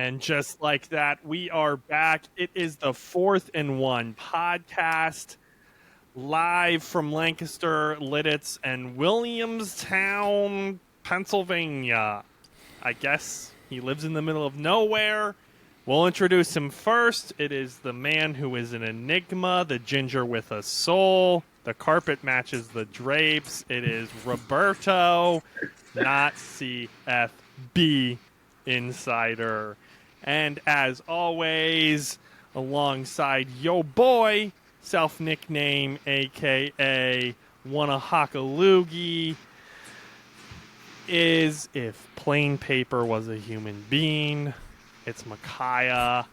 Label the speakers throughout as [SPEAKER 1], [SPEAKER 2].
[SPEAKER 1] And just like that, we are back. It is the 4th&1 podcast, live from Lancaster, Lidditz, and Williamstown, Pennsylvania. I guess he lives in the middle of nowhere. We'll introduce him first. It is the man who is an enigma, the ginger with a soul. The carpet matches the drapes. It is Roberto, not CFB Insider. And as always, alongside yo boy, self-nickname, a.k.a. Wanna-Hockaloogie, is if plain paper was a human being, it's Micaiah,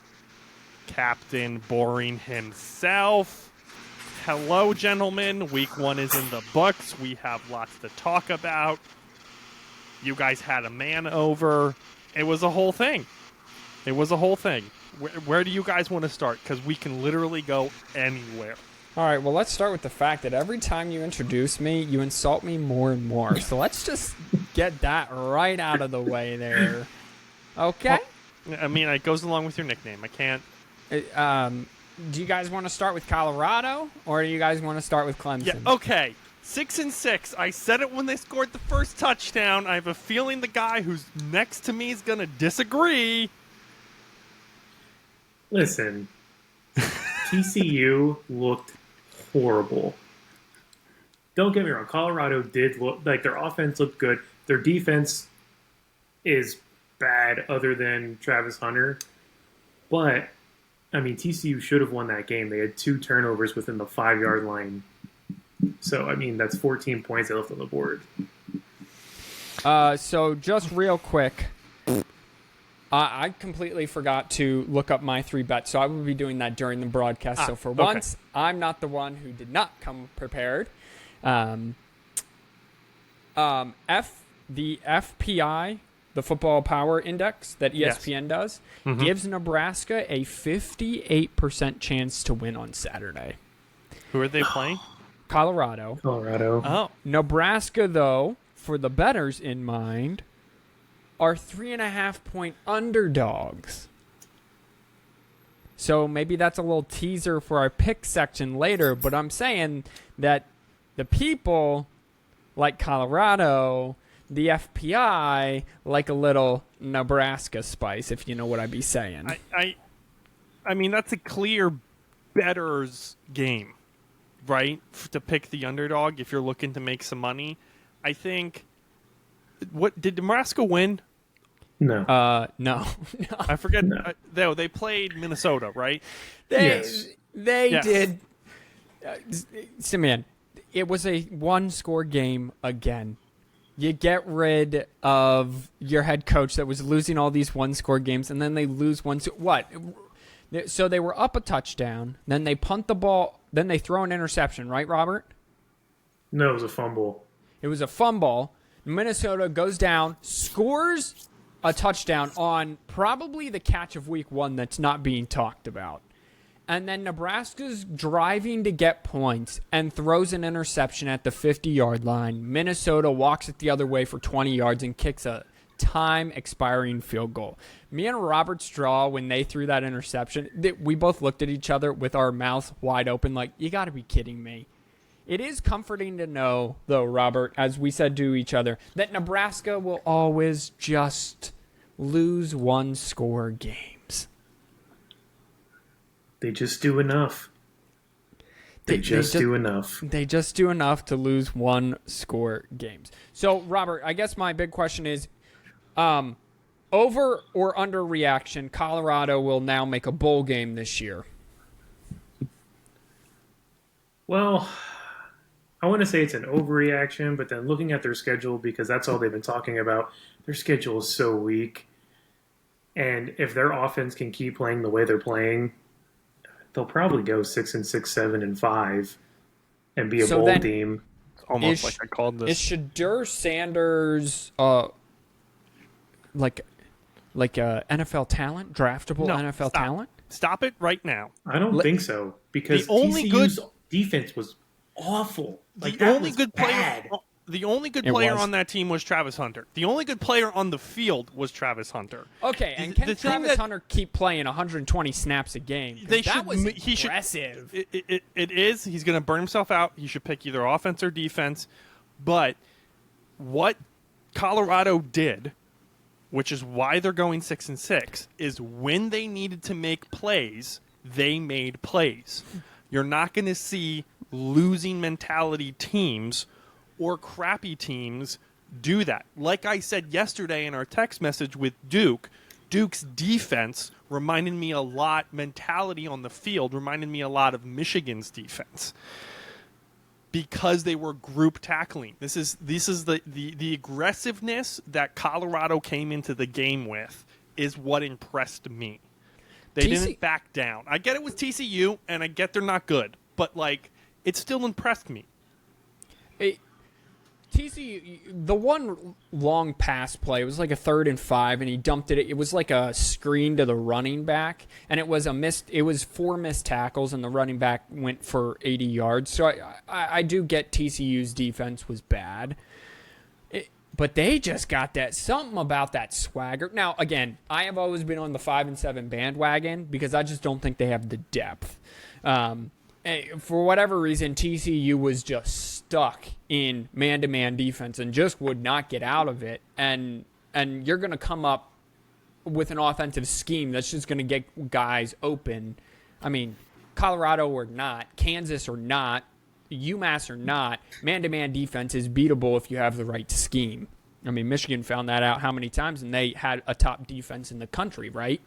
[SPEAKER 1] Captain Boring himself. Hello, gentlemen. Week 1 is in the books. We have lots to talk about. You guys had a man over. It was a whole thing. Where do you guys want to start? Because we can literally go anywhere.
[SPEAKER 2] All right, well, let's start with the fact that every time you introduce me, you insult me more and more. So let's just get that right out of the way there. Okay?
[SPEAKER 1] Well, I mean, it goes along with your nickname. I can't...
[SPEAKER 2] Do you guys want to start with Colorado, or do you guys want to start with Clemson?
[SPEAKER 1] Yeah, okay. 6-6. I said it when they scored the first touchdown. I have a feeling the guy who's next to me is going to disagree.
[SPEAKER 3] Listen, TCU looked horrible. Don't get me wrong. Colorado did look like their offense looked good. Their defense is bad other than Travis Hunter. But, I mean, TCU should have won that game. They had 2 turnovers within the 5-yard line. So, I mean, that's 14 points they left on the board.
[SPEAKER 2] So, just real quick, I completely forgot to look up my 3 bets, so I will be doing that during the broadcast. So, for once, I'm not the one who did not come prepared. The FPI, the Football Power Index that ESPN does, gives Nebraska a 58% chance to win on Saturday.
[SPEAKER 1] Who are they playing?
[SPEAKER 2] Colorado.
[SPEAKER 1] Oh.
[SPEAKER 2] Nebraska, though, for the bettors in mind, are 3.5-point underdogs. So maybe that's a little teaser for our pick section later, but I'm saying that the people like Colorado, the FPI like a little Nebraska spice, if you know what I'd be saying.
[SPEAKER 1] I mean, that's a clear bettor's game, right? To pick the underdog if you're looking to make some money. I think... What did Nebraska win?
[SPEAKER 3] No.
[SPEAKER 2] No.
[SPEAKER 1] I forget. No. They played Minnesota, right?
[SPEAKER 2] They did. Simeon, it was a 1-score game again. You get rid of your head coach that was losing all these 1-score games, and then they lose one. What? So they were up a touchdown, then they punt the ball, then they throw an interception, right, Robert?
[SPEAKER 3] No, it was a fumble.
[SPEAKER 2] It was a fumble. Minnesota goes down, scores a touchdown on probably the catch of week 1 that's not being talked about. And then Nebraska's driving to get points and throws an interception at the 50-yard line. Minnesota walks it the other way for 20 yards and kicks a time-expiring field goal. Me and Robert Straw, when they threw that interception, we both looked at each other with our mouths wide open like, you got to be kidding me. It is comforting to know, though, Robert, as we said to each other, that Nebraska will always just lose 1-score games.
[SPEAKER 3] They just do enough. They just do enough.
[SPEAKER 2] They just do enough to lose 1-score games. So, Robert, I guess my big question is, over or under reaction, Colorado will now make a bowl game this year?
[SPEAKER 3] Well... I want to say it's an overreaction, but then looking at their schedule, because that's all they've been talking about, their schedule is so weak. And if their offense can keep playing the way they're playing, they'll probably go 6-6, 7-5, and be a bowl team.
[SPEAKER 1] It's almost like I called this.
[SPEAKER 2] Is Shadur Sanders like NFL talent, draftable NFL talent?
[SPEAKER 1] Stop it right now.
[SPEAKER 3] I don't think so, because
[SPEAKER 1] the only
[SPEAKER 3] TCU's defense was awful. Like,
[SPEAKER 1] the only good
[SPEAKER 3] bad.
[SPEAKER 1] The only good
[SPEAKER 2] It
[SPEAKER 1] player
[SPEAKER 2] was.
[SPEAKER 1] on that team was Travis Hunter. The only good player on the field was Travis Hunter.
[SPEAKER 2] Okay, and
[SPEAKER 1] The
[SPEAKER 2] can
[SPEAKER 1] thing
[SPEAKER 2] Travis
[SPEAKER 1] that-
[SPEAKER 2] Hunter keep playing 120 snaps a game? 'Cause
[SPEAKER 1] They
[SPEAKER 2] that
[SPEAKER 1] should.
[SPEAKER 2] was
[SPEAKER 1] He should.
[SPEAKER 2] impressive.
[SPEAKER 1] It is. He's going to burn himself out. He should pick either offense or defense. But what Colorado did, which is why they're going 6-6, is when they needed to make plays, they made plays. You're not going to see losing mentality teams or crappy teams do that. Like I said yesterday in our text message with Duke, Duke's defense reminded me a lot, mentality on the field reminded me a lot of Michigan's defense. Because they were group tackling. This is the aggressiveness that Colorado came into the game with is what impressed me. They didn't back down. I get it with TCU, and I get they're not good, but like it still impressed me.
[SPEAKER 2] TCU, the one long pass play, it was like a 3rd and 5, and he dumped it. It was like a screen to the running back, and it was 4 missed tackles, and the running back went for 80 yards. So I do get TCU's defense was bad. But they just got something about that swagger. Now, again, I have always been on the 5-7 bandwagon because I just don't think they have the depth. For whatever reason, TCU was just stuck in man-to-man defense and just would not get out of it. And you're going to come up with an offensive scheme that's just going to get guys open. I mean, Colorado or not, Kansas or not, UMass or not, man-to-man defense is beatable if you have the right scheme. I mean, Michigan found that out how many times, and they had a top defense in the country, right?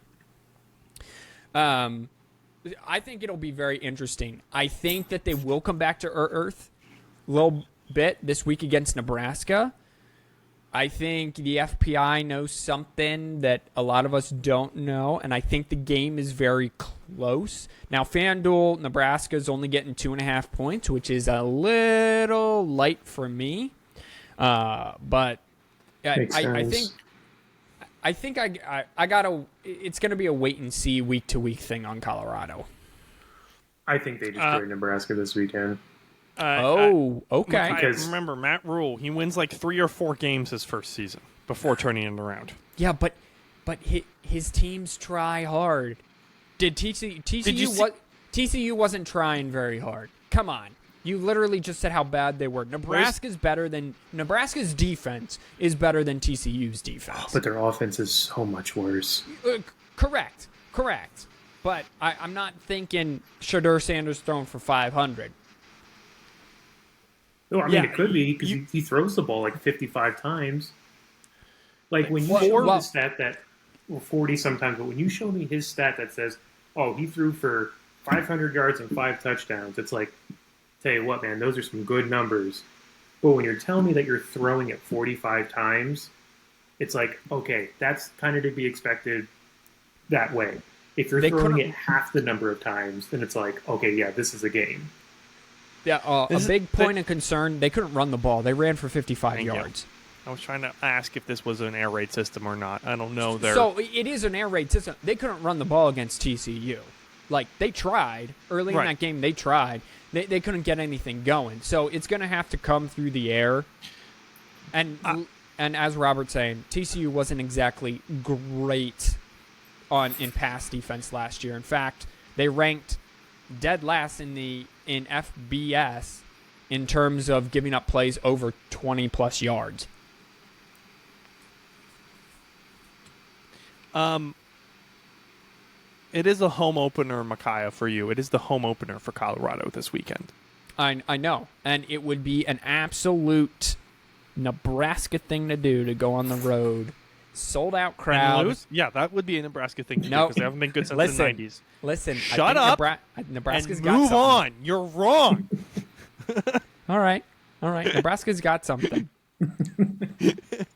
[SPEAKER 2] I think it'll be very interesting. I think that they will come back to earth a little bit this week against Nebraska. I think the FPI knows something that a lot of us don't know, and I think the game is very close. Now, FanDuel, Nebraska is only getting 2.5 points, which is a little light for me. But I think I gotta. It's going to be a wait and see week to week thing on Colorado.
[SPEAKER 3] I think they destroyed Nebraska this weekend.
[SPEAKER 2] Okay.
[SPEAKER 3] Because-
[SPEAKER 1] Remember, Matt Rule, he wins like 3 or 4 games his first season before turning it around.
[SPEAKER 2] Yeah, but his teams try hard. Did TCU wasn't trying very hard. Come on. You literally just said how bad they were. Nebraska's defense is better than TCU's defense.
[SPEAKER 3] But their offense is so much worse.
[SPEAKER 2] Correct. But I'm not thinking Shadur Sanders throwing for 500.
[SPEAKER 3] No, I mean,
[SPEAKER 1] Yeah,
[SPEAKER 3] it could be because he throws the ball like 55 times. Like when you show me the stat that, 40 sometimes, but when you show me his stat that says, oh, he threw for 500 yards and 5 touchdowns, it's like, tell you what, man, those are some good numbers. But when you're telling me that you're throwing it 45 times, it's like, okay, that's kind of to be expected that way. If you're throwing it half the number of times, then it's like, okay, yeah, this is a game.
[SPEAKER 2] Yeah, a big point of concern, they couldn't run the ball. They ran for 55 yards.
[SPEAKER 1] I was trying to ask if this was an air raid system or not. I don't know.
[SPEAKER 2] So it is an air raid system. They couldn't run the ball against TCU. Like, they tried. Early in that game, they tried. They couldn't get anything going. So it's going to have to come through the air. And as Robert's saying, TCU wasn't exactly great in pass defense last year. In fact, they ranked dead last in FBS in terms of giving up plays over 20-plus yards.
[SPEAKER 1] It is a home opener, Micaiah, for you. It is the home opener for Colorado this weekend.
[SPEAKER 2] I know. And it would be an absolute Nebraska thing to do to go on the road. Sold out crowd.
[SPEAKER 1] And lose? Yeah, that would be a Nebraska thing to do because they haven't been good since the 90s.
[SPEAKER 2] Listen,
[SPEAKER 1] shut up.
[SPEAKER 2] Nebraska's
[SPEAKER 1] and
[SPEAKER 2] got
[SPEAKER 1] move
[SPEAKER 2] something.
[SPEAKER 1] on. You're wrong.
[SPEAKER 2] All right. Nebraska's got something.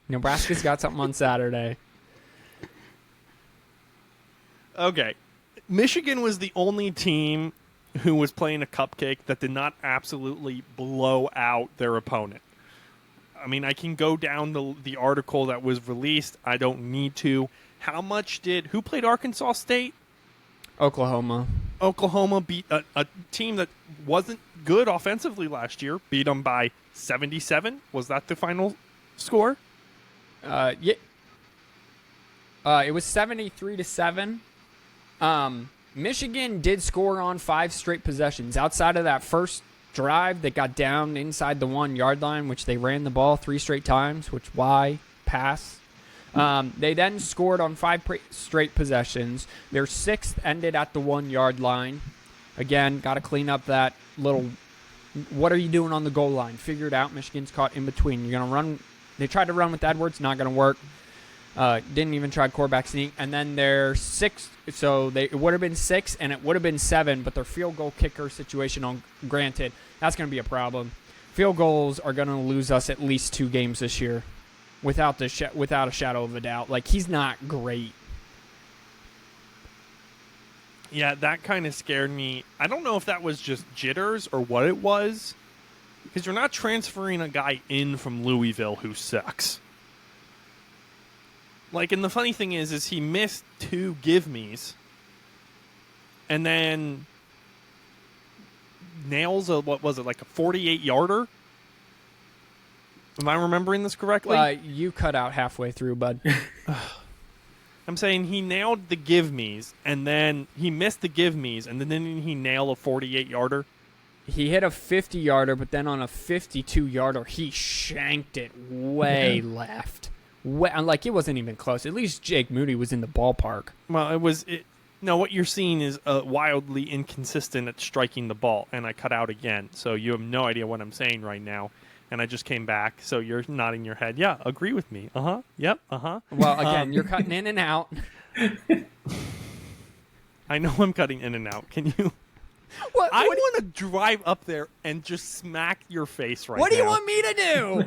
[SPEAKER 2] Nebraska's got something on Saturday.
[SPEAKER 1] Okay. Michigan was the only team who was playing a cupcake that did not absolutely blow out their opponent. I mean, I can go down the article that was released. I don't need to. Who played Arkansas State?
[SPEAKER 2] Oklahoma.
[SPEAKER 1] Oklahoma beat a team that wasn't good offensively last year, beat them by 77. Was that the final score?
[SPEAKER 2] Yeah. It was 73-7. Michigan did score on 5 straight possessions. Outside of that first drive that got down inside the 1-yard line, which they ran the ball 3 straight times, which why pass? They then scored on 5 straight possessions. Their 6th ended at the 1-yard line. Again, got to clean up that little, what are you doing on the goal line? Figure it out. Michigan's caught in between. You're going to run. They tried to run with Edwards. Not going to work. Didn't even try quarterback sneak. And then their 6th, so it would have been 6 and it would have been 7, but their field goal kicker situation, granted, that's going to be a problem. Field goals are going to lose us at least 2 games this year without a shadow of a doubt. Like, he's not great.
[SPEAKER 1] Yeah, that kind of scared me. I don't know if that was just jitters or what it was, because you're not transferring a guy in from Louisville who sucks. Like, and the funny thing is he missed 2 give-me's and then nails what was it, like a 48-yarder? Am I remembering this correctly?
[SPEAKER 2] You cut out halfway through, bud.
[SPEAKER 1] I'm saying he nailed the give-me's, and then he missed the give-me's, and then didn't he nail a 48-yarder?
[SPEAKER 2] He hit a 50-yarder, but then on a 52-yarder, he shanked it way left. Like, it wasn't even close. At least Jake Moody was in the ballpark.
[SPEAKER 1] Well, no, what you're seeing is wildly inconsistent at striking the ball, and I cut out again, so you have no idea what I'm saying right now. And I just came back, so you're nodding your head. Yeah, agree with me. Uh-huh. Yep, uh-huh.
[SPEAKER 2] Well, again, you're cutting in and out.
[SPEAKER 1] I know I'm cutting in and out. Can you... I want to drive up there and just smack your face right now.
[SPEAKER 2] What do you want me to do?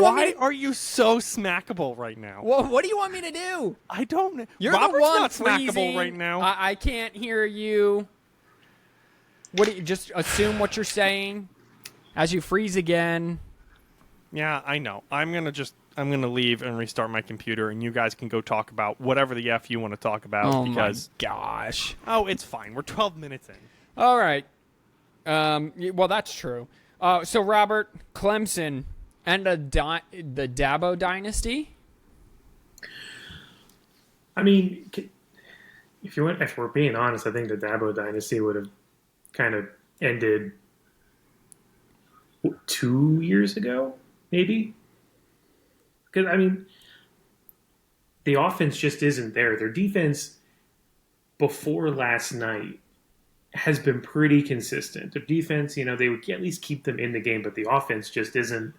[SPEAKER 1] Why are you so smackable right now?
[SPEAKER 2] Well, what do you want me to do?
[SPEAKER 1] I don't know.
[SPEAKER 2] You're
[SPEAKER 1] Robert's
[SPEAKER 2] the one
[SPEAKER 1] not
[SPEAKER 2] freezing.
[SPEAKER 1] smackable right now.
[SPEAKER 2] I can't hear you. What do you just assume what you're saying as you freeze again?
[SPEAKER 1] Yeah, I know. I'm gonna leave and restart my computer, and you guys can go talk about whatever the F you want to talk about.
[SPEAKER 2] Oh
[SPEAKER 1] because,
[SPEAKER 2] my gosh.
[SPEAKER 1] Oh, it's fine. We're 12 minutes in.
[SPEAKER 2] All right. Well, that's true. So Robert, Clemson and the Dabo dynasty.
[SPEAKER 3] I mean, if we're being honest, I think the Dabo dynasty would have kind of ended 2 years ago, maybe. Because, I mean, the offense just isn't there. Their defense before last night has been pretty consistent. Their defense, they would at least keep them in the game, but the offense just isn't.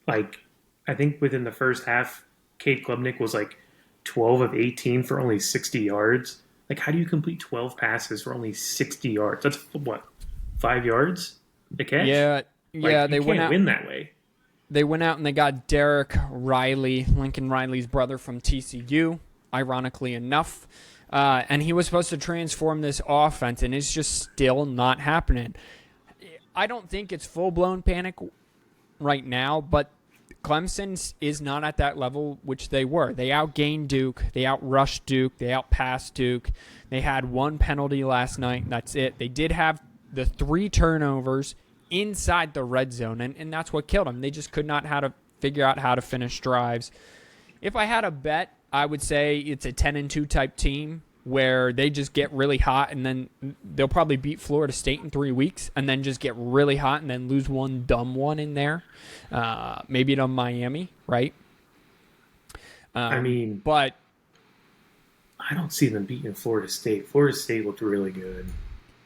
[SPEAKER 3] Like, I think within the first half, Cade Klubnik was like 12 of 18 for only 60 yards. Like, how do you complete 12 passes for only 60 yards? That's, what, 5 yards a catch?
[SPEAKER 2] Yeah,
[SPEAKER 3] they went out. Win that way.
[SPEAKER 2] They went out and they got Derek Riley, Lincoln Riley's brother from TCU, ironically enough. And he was supposed to transform this offense, and it's just still not happening. I don't think it's full-blown panic right now, but Clemson is not at that level which they were. They outgained Duke. They outrushed Duke. They outpassed Duke. They had 1 penalty last night, and that's it. They did have the 3 turnovers inside the red zone, and that's what killed them. They just could not figure out how to finish drives. If I had a bet, I would say it's a 10-2 type team where they just get really hot, and then they'll probably beat Florida State in 3 weeks, and then just get really hot and then lose one dumb one in there. Maybe to Miami, right? But
[SPEAKER 3] I don't see them beating Florida State. Florida State looked really good.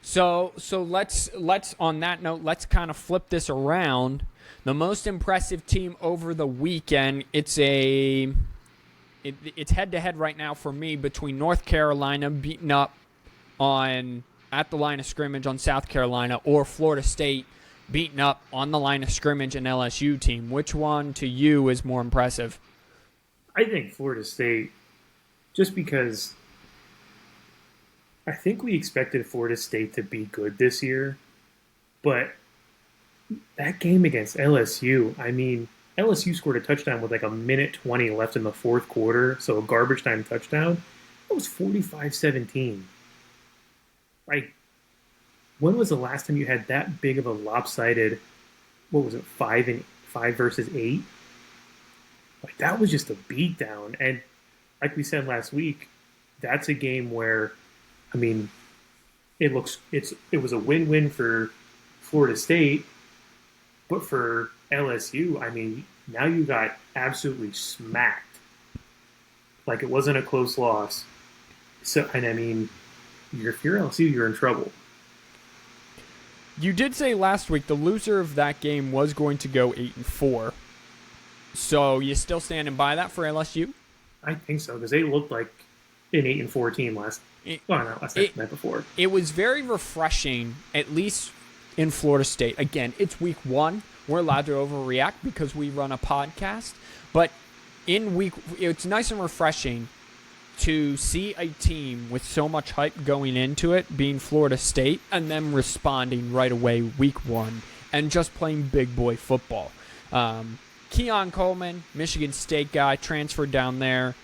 [SPEAKER 2] So let's on that note, let's kind of flip this around. The most impressive team over the weekend, it's head-to-head right now for me between North Carolina beating up at the line of scrimmage on South Carolina, or Florida State beating up on the line of scrimmage an LSU team. Which one to you is more impressive?
[SPEAKER 3] I think Florida State, just because I think we expected Florida State to be good this year, but that game against LSU, I mean, LSU scored a touchdown with like a minute 20 left in the fourth quarter, so a garbage time touchdown. was 45-17. Like, when was the last time you had that big of a lopsided, what was it, 5 versus 8? Like, that was just a beatdown. And like we said last week, that's a game where, I mean, it was a win-win for Florida State, but for LSU, I mean, now you got absolutely smacked. Like, it wasn't a close loss. So, and I mean, if you're LSU, you're in trouble.
[SPEAKER 2] You did say last week the loser of that game was going to go 8-4. So you still standing by that for LSU?
[SPEAKER 3] I think so, because they looked like an 8-4 team last night before.
[SPEAKER 2] It was very refreshing, at least in Florida State. Again, it's week 1. We're allowed to overreact because we run a podcast. But it's nice and refreshing to see a team with so much hype going into it, being Florida State, and them responding right away week 1 and just playing big boy football. Keon Coleman, Michigan State guy, transferred down there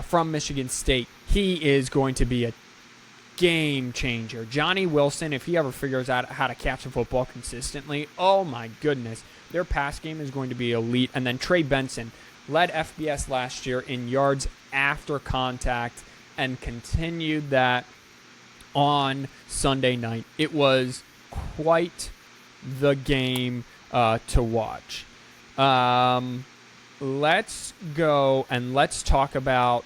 [SPEAKER 2] from Michigan State. He is going to be a game changer. Johnny Wilson, if he ever figures out how to catch a football consistently, oh my goodness, their pass game is going to be elite. And then Trey Benson led FBS last year in yards after contact and continued that on Sunday night. It was quite the game to watch. Let's go and let's talk about,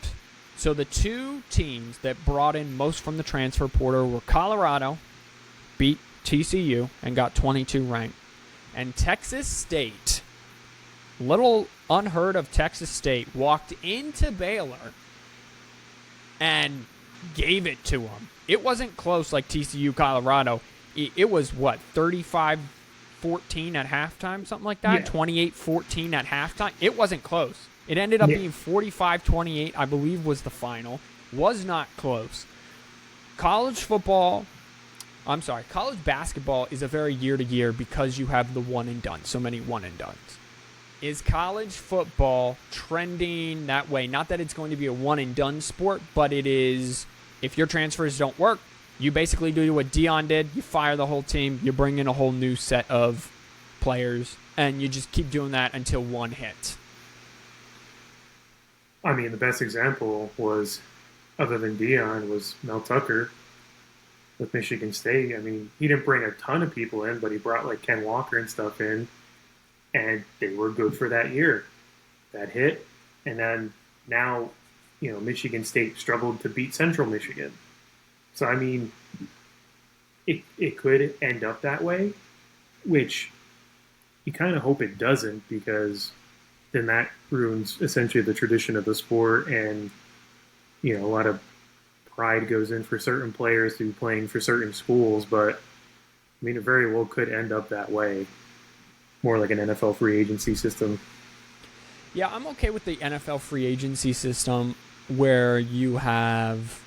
[SPEAKER 2] so the two teams that brought in most from the transfer portal were Colorado, beat TCU and got 22 ranked, and Texas State, little unheard of Texas State, walked into Baylor and gave it to them. It wasn't close like TCU Colorado. It was, 35-14 at halftime, something like that? Yeah. 28-14 at halftime. It wasn't close. It ended up being 45-28, I believe was the final. Was not close. College basketball is a very year-to-year because you have the one and done, so many one and dones. Is college football trending that way? Not that it's going to be a one-and-done sport, but it is, if your transfers don't work, you basically do what Deion did. You fire the whole team. You bring in a whole new set of players, and you just keep doing that until one hits.
[SPEAKER 3] I mean, the best example was, other than Deion, was Mel Tucker with Michigan State. I mean, he didn't bring a ton of people in, but he brought like Ken Walker and stuff in, and they were good for that year. That hit, and then now, Michigan State struggled to beat Central Michigan. So, I mean, it could end up that way, which you kind of hope it doesn't, because then that ruins essentially the tradition of the sport, and, a lot of pride goes in for certain players to be playing for certain schools. But, I mean, it very well could end up that way, more like an NFL free agency system.
[SPEAKER 2] Yeah, I'm okay with the NFL free agency system where you have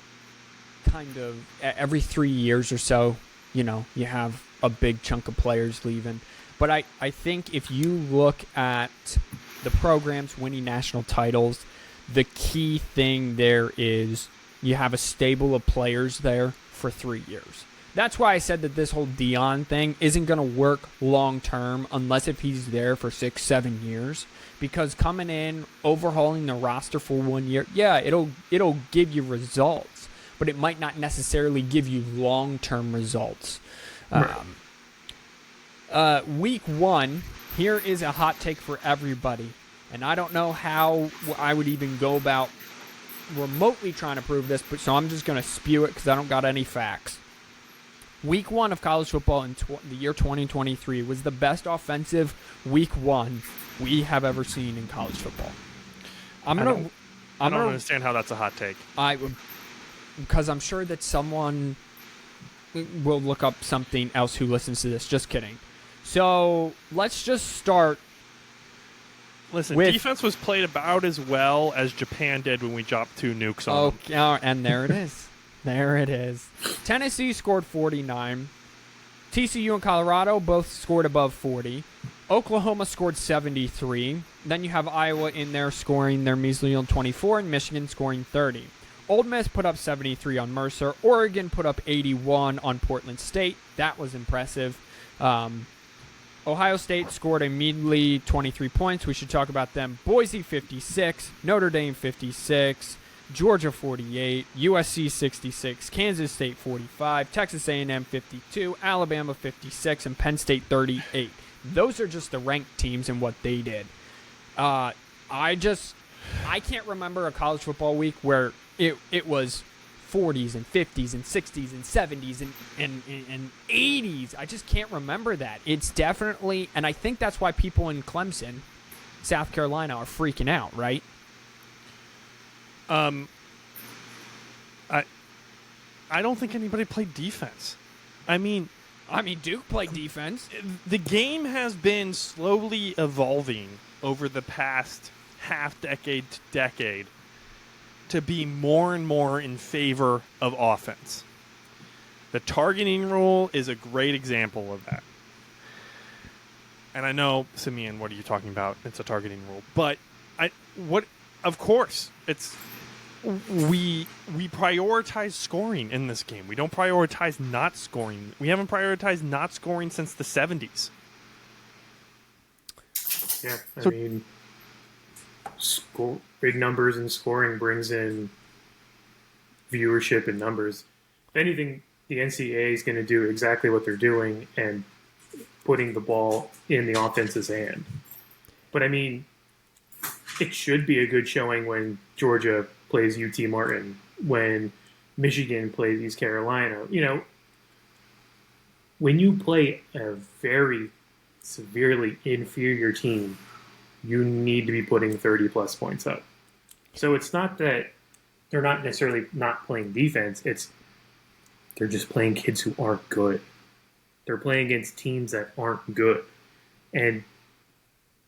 [SPEAKER 2] kind of every 3 years or so, you have a big chunk of players leaving. But I think if you look at the programs winning national titles, the key thing there is you have a stable of players there for 3 years. That's why I said that this whole Deion thing isn't going to work long term unless if he's there for 6-7 years. Because coming in, overhauling the roster for 1 year, yeah, it'll give you results, but it might not necessarily give you long-term results.
[SPEAKER 3] Right.
[SPEAKER 2] Week 1, here is a hot take for everybody, and I don't know how I would even go about remotely trying to prove this, but so I'm just going to spew it because I don't got any facts. Week 1 of college football in the year 2023 was the best offensive week 1 we have ever seen in college football.
[SPEAKER 1] I don't understand how that's a hot take.
[SPEAKER 2] Because I'm sure that someone will look up something else who listens to this. Just kidding. So let's just start.
[SPEAKER 1] Listen, defense was played about as well as Japan did when we dropped 2 nukes on them.
[SPEAKER 2] And there it is. There it is. Tennessee scored 49. TCU and Colorado both scored above 40. Oklahoma scored 73. Then you have Iowa in there scoring their measly 24 and Michigan scoring 30. Ole Miss put up 73 on Mercer. Oregon put up 81 on Portland State. That was impressive. Ohio State scored a measly 23 points. We should talk about them. Boise 56, Notre Dame 56, Georgia 48, USC 66, Kansas State 45, Texas A&M 52, Alabama 56, and Penn State 38. Those are just the ranked teams and what they did. I can't remember a college football week where it was 40s and 50s and 60s and 70s and 80s. I just can't remember that. It's definitely, and I think that's why people in Clemson, South Carolina, are freaking out, right?
[SPEAKER 1] I don't think anybody played defense. I mean,
[SPEAKER 2] Duke played defense.
[SPEAKER 1] The game has been slowly evolving over the past half decade to decade to be more and more in favor of offense. The targeting rule is a great example of that. And I know, Simeon, what are you talking about? It's a targeting rule. But of course, it's we prioritize scoring in this game. We don't prioritize not scoring. We haven't prioritized not scoring since the 70s.
[SPEAKER 3] Yeah, I mean, big numbers and scoring brings in viewership and numbers. If anything, the NCAA is going to do exactly what they're doing and putting the ball in the offense's hand. But I mean, it should be a good showing when Georgia plays UT Martin, when Michigan plays East Carolina. You know, when you play a very severely inferior team, you need to be putting 30-plus points up. So it's not that they're not necessarily not playing defense. They're just playing kids who aren't good. They're playing against teams that aren't good. And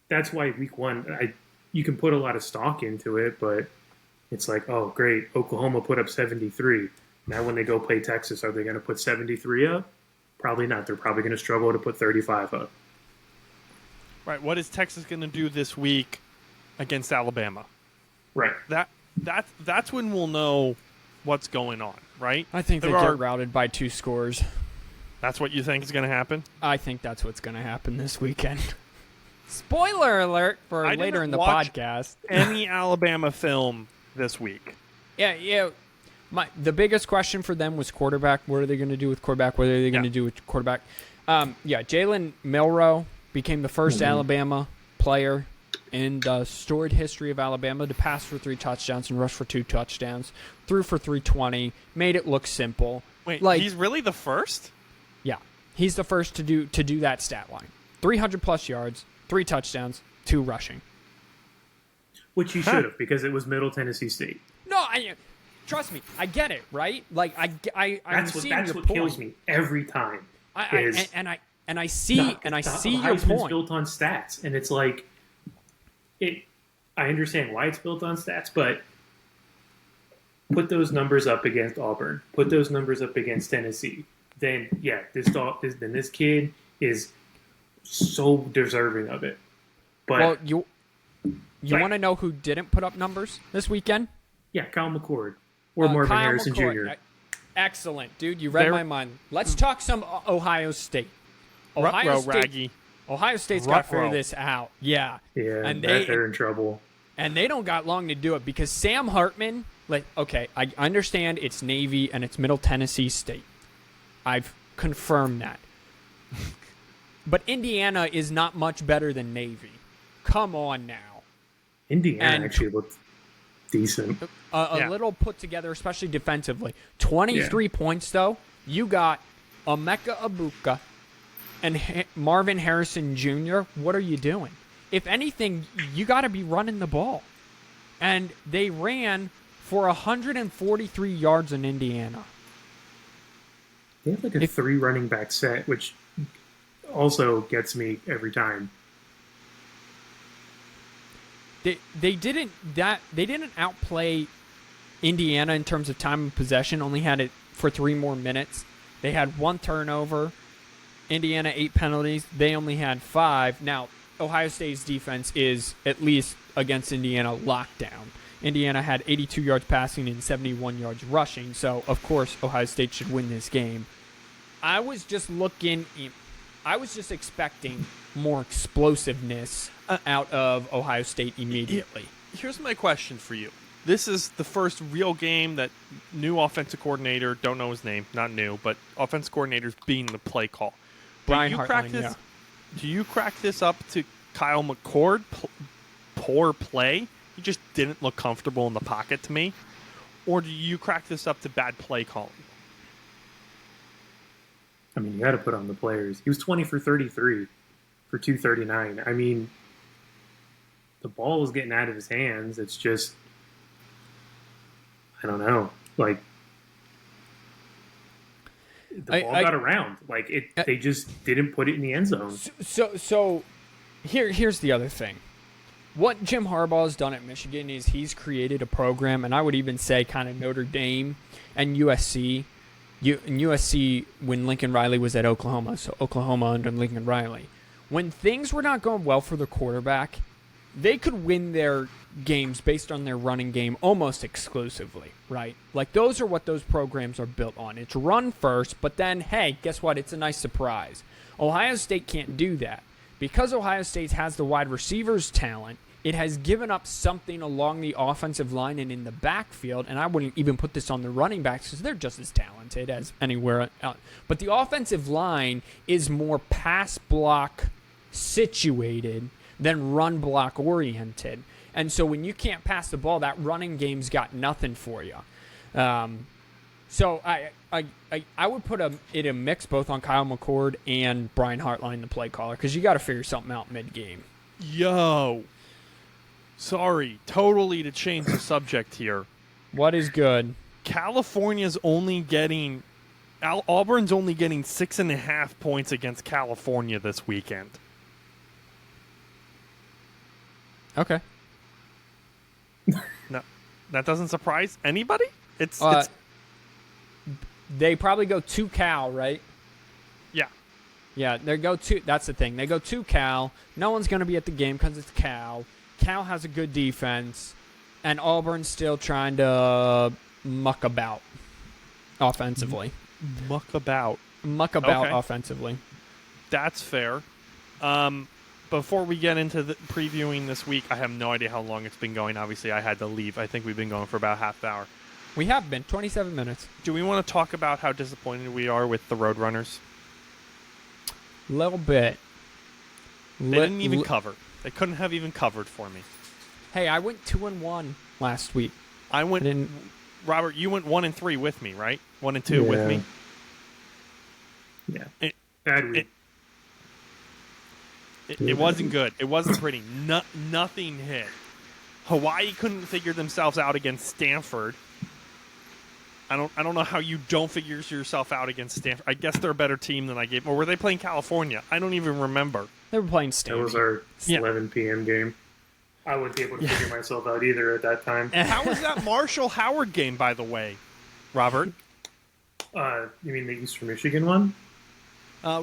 [SPEAKER 3] that's why week one, you can put a lot of stock into it, but it's like, oh, great, Oklahoma put up 73. Now when they go play Texas, are they going to put 73 up? Probably not. They're probably going to struggle to put 35 up.
[SPEAKER 1] Right. What is Texas going to do this week against Alabama?
[SPEAKER 3] Right.
[SPEAKER 1] That's when we'll know what's going on, right?
[SPEAKER 2] I think they get routed by 2 scores.
[SPEAKER 1] That's what you think is going to happen?
[SPEAKER 2] I think that's what's going to happen this weekend. Spoiler alert for later in the podcast.
[SPEAKER 1] Any Alabama film this week?
[SPEAKER 2] Yeah. The biggest question for them was quarterback. What are they going to do with quarterback? What are they going to do with quarterback? Jalen Milroe became the first Alabama player in the storied history of Alabama to pass for 3 touchdowns and rush for 2 touchdowns. Threw for 320. Made it look simple.
[SPEAKER 1] Wait, he's really the first?
[SPEAKER 2] Yeah, he's the first to do that stat line. 300-plus yards, 3 touchdowns, 2 rushing.
[SPEAKER 3] Which he should have, because it was Middle Tennessee State.
[SPEAKER 2] No, trust me, I get it, right? Like I'm seeing your point.
[SPEAKER 3] That's what kills me every time.
[SPEAKER 2] I see your
[SPEAKER 3] Heisman's
[SPEAKER 2] point.
[SPEAKER 3] Built on stats, and it's like I understand why it's built on stats, but put those numbers up against Auburn. Put those numbers up against Tennessee. Then this kid is so deserving of it. But
[SPEAKER 2] well, you want to know who didn't put up numbers this weekend?
[SPEAKER 3] Yeah, Kyle McCord or Marvin
[SPEAKER 2] Kyle
[SPEAKER 3] Harrison
[SPEAKER 2] McCord.
[SPEAKER 3] Jr.
[SPEAKER 2] Excellent, dude. You read my mind. Let's talk some Ohio State. Ohio State's got to figure this out. Yeah.
[SPEAKER 3] Yeah,
[SPEAKER 2] and
[SPEAKER 3] they're in trouble.
[SPEAKER 2] And they don't got long to do it because Sam Hartman, I understand it's Navy and it's Middle Tennessee State. I've confirmed that. But Indiana is not much better than Navy. Come on now.
[SPEAKER 3] Indiana actually looked decent.
[SPEAKER 2] A little put together, especially defensively. 23 points, though. You got Emeka Ibuka and Marvin Harrison Jr. What are you doing? If anything, you got to be running the ball. And they ran for 143 yards in Indiana.
[SPEAKER 3] They have like a 3 running back set, which also gets me every time.
[SPEAKER 2] They didn't outplay Indiana in terms of time of possession. Only had it for 3 more minutes. They had 1 turnover. Indiana 8 penalties. They only had 5. Now Ohio State's defense is at least against Indiana lockdown Indiana had 82 yards passing and 71 yards rushing. So, of course, Ohio State should win this game. I was just expecting more explosiveness out of Ohio State immediately.
[SPEAKER 1] Here's my question for you. This is the first real game that new offensive coordinator, don't know his name, not new, but offensive coordinator's being the play call.
[SPEAKER 2] Brian Hartline, yeah.
[SPEAKER 1] Do you crack this up to Kyle McCord? Poor play? He just didn't look comfortable in the pocket to me. Or do you crack this up to bad play calling?
[SPEAKER 3] I mean, you got to put on the players. He was 20 for 33 for 239. I mean, the ball was getting out of his hands. It's just, I don't know. Like, the ball got around. Like, they just didn't put it in the end zone.
[SPEAKER 2] So here's the other thing. What Jim Harbaugh has done at Michigan is he's created a program, and I would even say kind of Notre Dame and USC. USC when Lincoln Riley was at Oklahoma, so Oklahoma under Lincoln Riley. When things were not going well for the quarterback, they could win their games based on their running game almost exclusively, right? Like, those are what those programs are built on. It's run first, but then, hey, guess what? It's a nice surprise. Ohio State can't do that. Because Ohio State has the wide receivers talent, it has given up something along the offensive line and in the backfield, and I wouldn't even put this on the running backs because they're just as talented as anywhere else. But the offensive line is more pass block situated than run block oriented. And so when you can't pass the ball, that running game's got nothing for you. So I would put it a mix both on Kyle McCord and Brian Hartline, the play caller, because you got to figure something out mid-game.
[SPEAKER 1] Sorry, totally to change the subject here.
[SPEAKER 2] What is good?
[SPEAKER 1] Auburn's only getting 6.5 points against California this weekend.
[SPEAKER 2] Okay.
[SPEAKER 1] No, that doesn't surprise anybody? It's
[SPEAKER 2] they probably go to Cal, right?
[SPEAKER 1] Yeah.
[SPEAKER 2] Yeah, they go to. That's the thing. They go to Cal. No one's going to be at the game because it's Cal. Cal has a good defense, and Auburn's still trying to muck about offensively.
[SPEAKER 1] Muck about
[SPEAKER 2] Okay. Offensively.
[SPEAKER 1] That's fair. Before we get into the previewing this week, I have no idea how long it's been going. Obviously, I had to leave. I think we've been going for about half an hour.
[SPEAKER 2] We have been 27 minutes.
[SPEAKER 1] Do we want to talk about how disappointed we are with the Roadrunners?
[SPEAKER 2] Little bit.
[SPEAKER 1] They didn't even cover. They couldn't have even covered for me.
[SPEAKER 2] Hey, I went 2-1 last week.
[SPEAKER 1] Robert, you went 1-3 with me, right? 1-2 with me.
[SPEAKER 3] Yeah. Bad week.
[SPEAKER 1] It wasn't good. It wasn't pretty. Nothing hit. Hawaii couldn't figure themselves out against Stanford. I don't know how you don't figure yourself out against Stanford. I guess they're a better team than I gave. Or were they playing California? I don't even remember.
[SPEAKER 2] They were playing Stanford.
[SPEAKER 3] That was our 11 p.m. game. I wouldn't be able to figure myself out either at that time.
[SPEAKER 1] How was that Marshall Howard game, by the way, Robert?
[SPEAKER 3] You mean the Eastern Michigan one?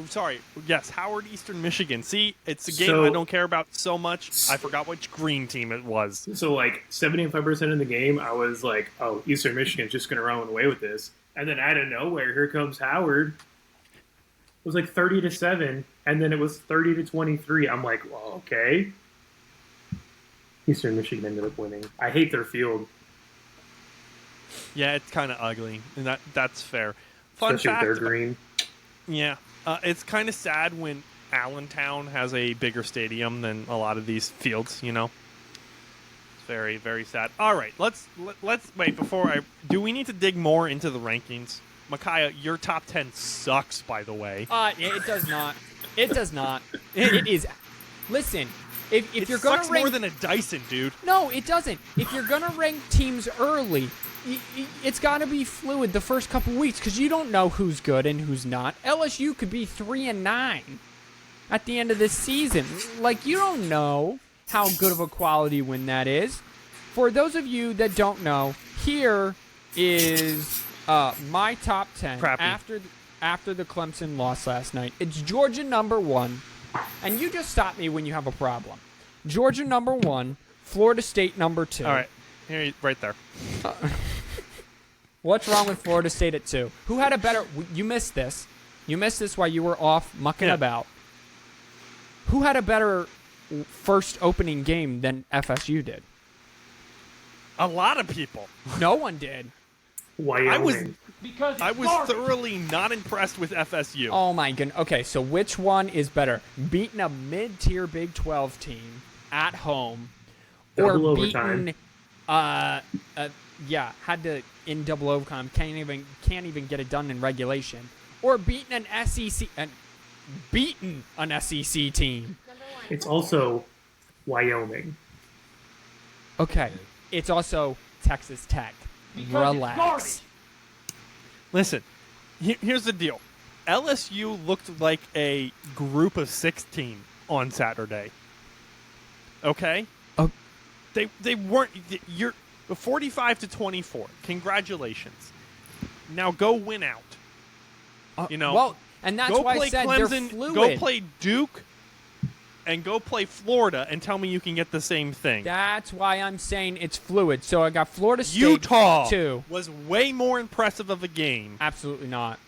[SPEAKER 1] Sorry. Yes, Howard, Eastern Michigan. See, it's a game I don't care about so much. I forgot which green team it was.
[SPEAKER 3] So, 75% of the game, I was like, oh, Eastern Michigan's just going to run away with this. And then out of nowhere, here comes Howard. It was 30-7, and then it was 30-23. I'm like, well, okay. Eastern Michigan ended up winning. I hate their field.
[SPEAKER 1] Yeah, it's kind of ugly, and that's fair.
[SPEAKER 3] Especially if they're green.
[SPEAKER 1] Yeah. It's kind of sad when Allentown has a bigger stadium than a lot of these fields, It's very, very sad. All right, let's wait do we need to dig more into the rankings? Micaiah, your top 10 sucks, by the way.
[SPEAKER 2] It does not. It does not. It is. Listen, if you're going to rank
[SPEAKER 1] more than a Dyson, dude.
[SPEAKER 2] No, it doesn't. If you're going to rank teams early, it's got to be fluid the first couple weeks because you don't know who's good and who's not. LSU could be 3-9 at the end of this season. You don't know how good of a quality win that is. For those of you that don't know, here is my top 10 after the Clemson loss last night. It's Georgia number 1, and you just stop me when you have a problem. Georgia number 1, Florida State number 2.
[SPEAKER 1] All right. Here, right there.
[SPEAKER 2] What's wrong with Florida State at 2? Who had a better... You missed this. You missed this while you were off mucking about. Who had a better first opening game than FSU did?
[SPEAKER 1] A lot of people.
[SPEAKER 2] No one did.
[SPEAKER 3] Wyoming.
[SPEAKER 1] I was thoroughly not impressed with FSU.
[SPEAKER 2] Oh, my goodness. Okay, so which one is better? Beating a mid-tier Big 12 team at home
[SPEAKER 3] Double
[SPEAKER 2] or
[SPEAKER 3] overtime.
[SPEAKER 2] beating... had to in double overtime. Can't even get it done in regulation. Or beating an SEC... beating an SEC team.
[SPEAKER 3] It's also Wyoming.
[SPEAKER 2] Okay. It's also Texas Tech. Relax.
[SPEAKER 1] Listen, here's the deal. LSU looked like a group of 16 on Saturday. Okay?
[SPEAKER 2] Oh.
[SPEAKER 1] They weren't... You're 45-24. Congratulations. Now go win out.
[SPEAKER 2] Well, and that's
[SPEAKER 1] go
[SPEAKER 2] why
[SPEAKER 1] play
[SPEAKER 2] I said
[SPEAKER 1] Clemson,
[SPEAKER 2] they're fluid.
[SPEAKER 1] go play Duke, and go play Florida, and tell me you can get the same thing.
[SPEAKER 2] That's why I'm saying it's fluid. So I got Florida State
[SPEAKER 1] Utah
[SPEAKER 2] 2.
[SPEAKER 1] was way more impressive of a game.
[SPEAKER 2] Absolutely not.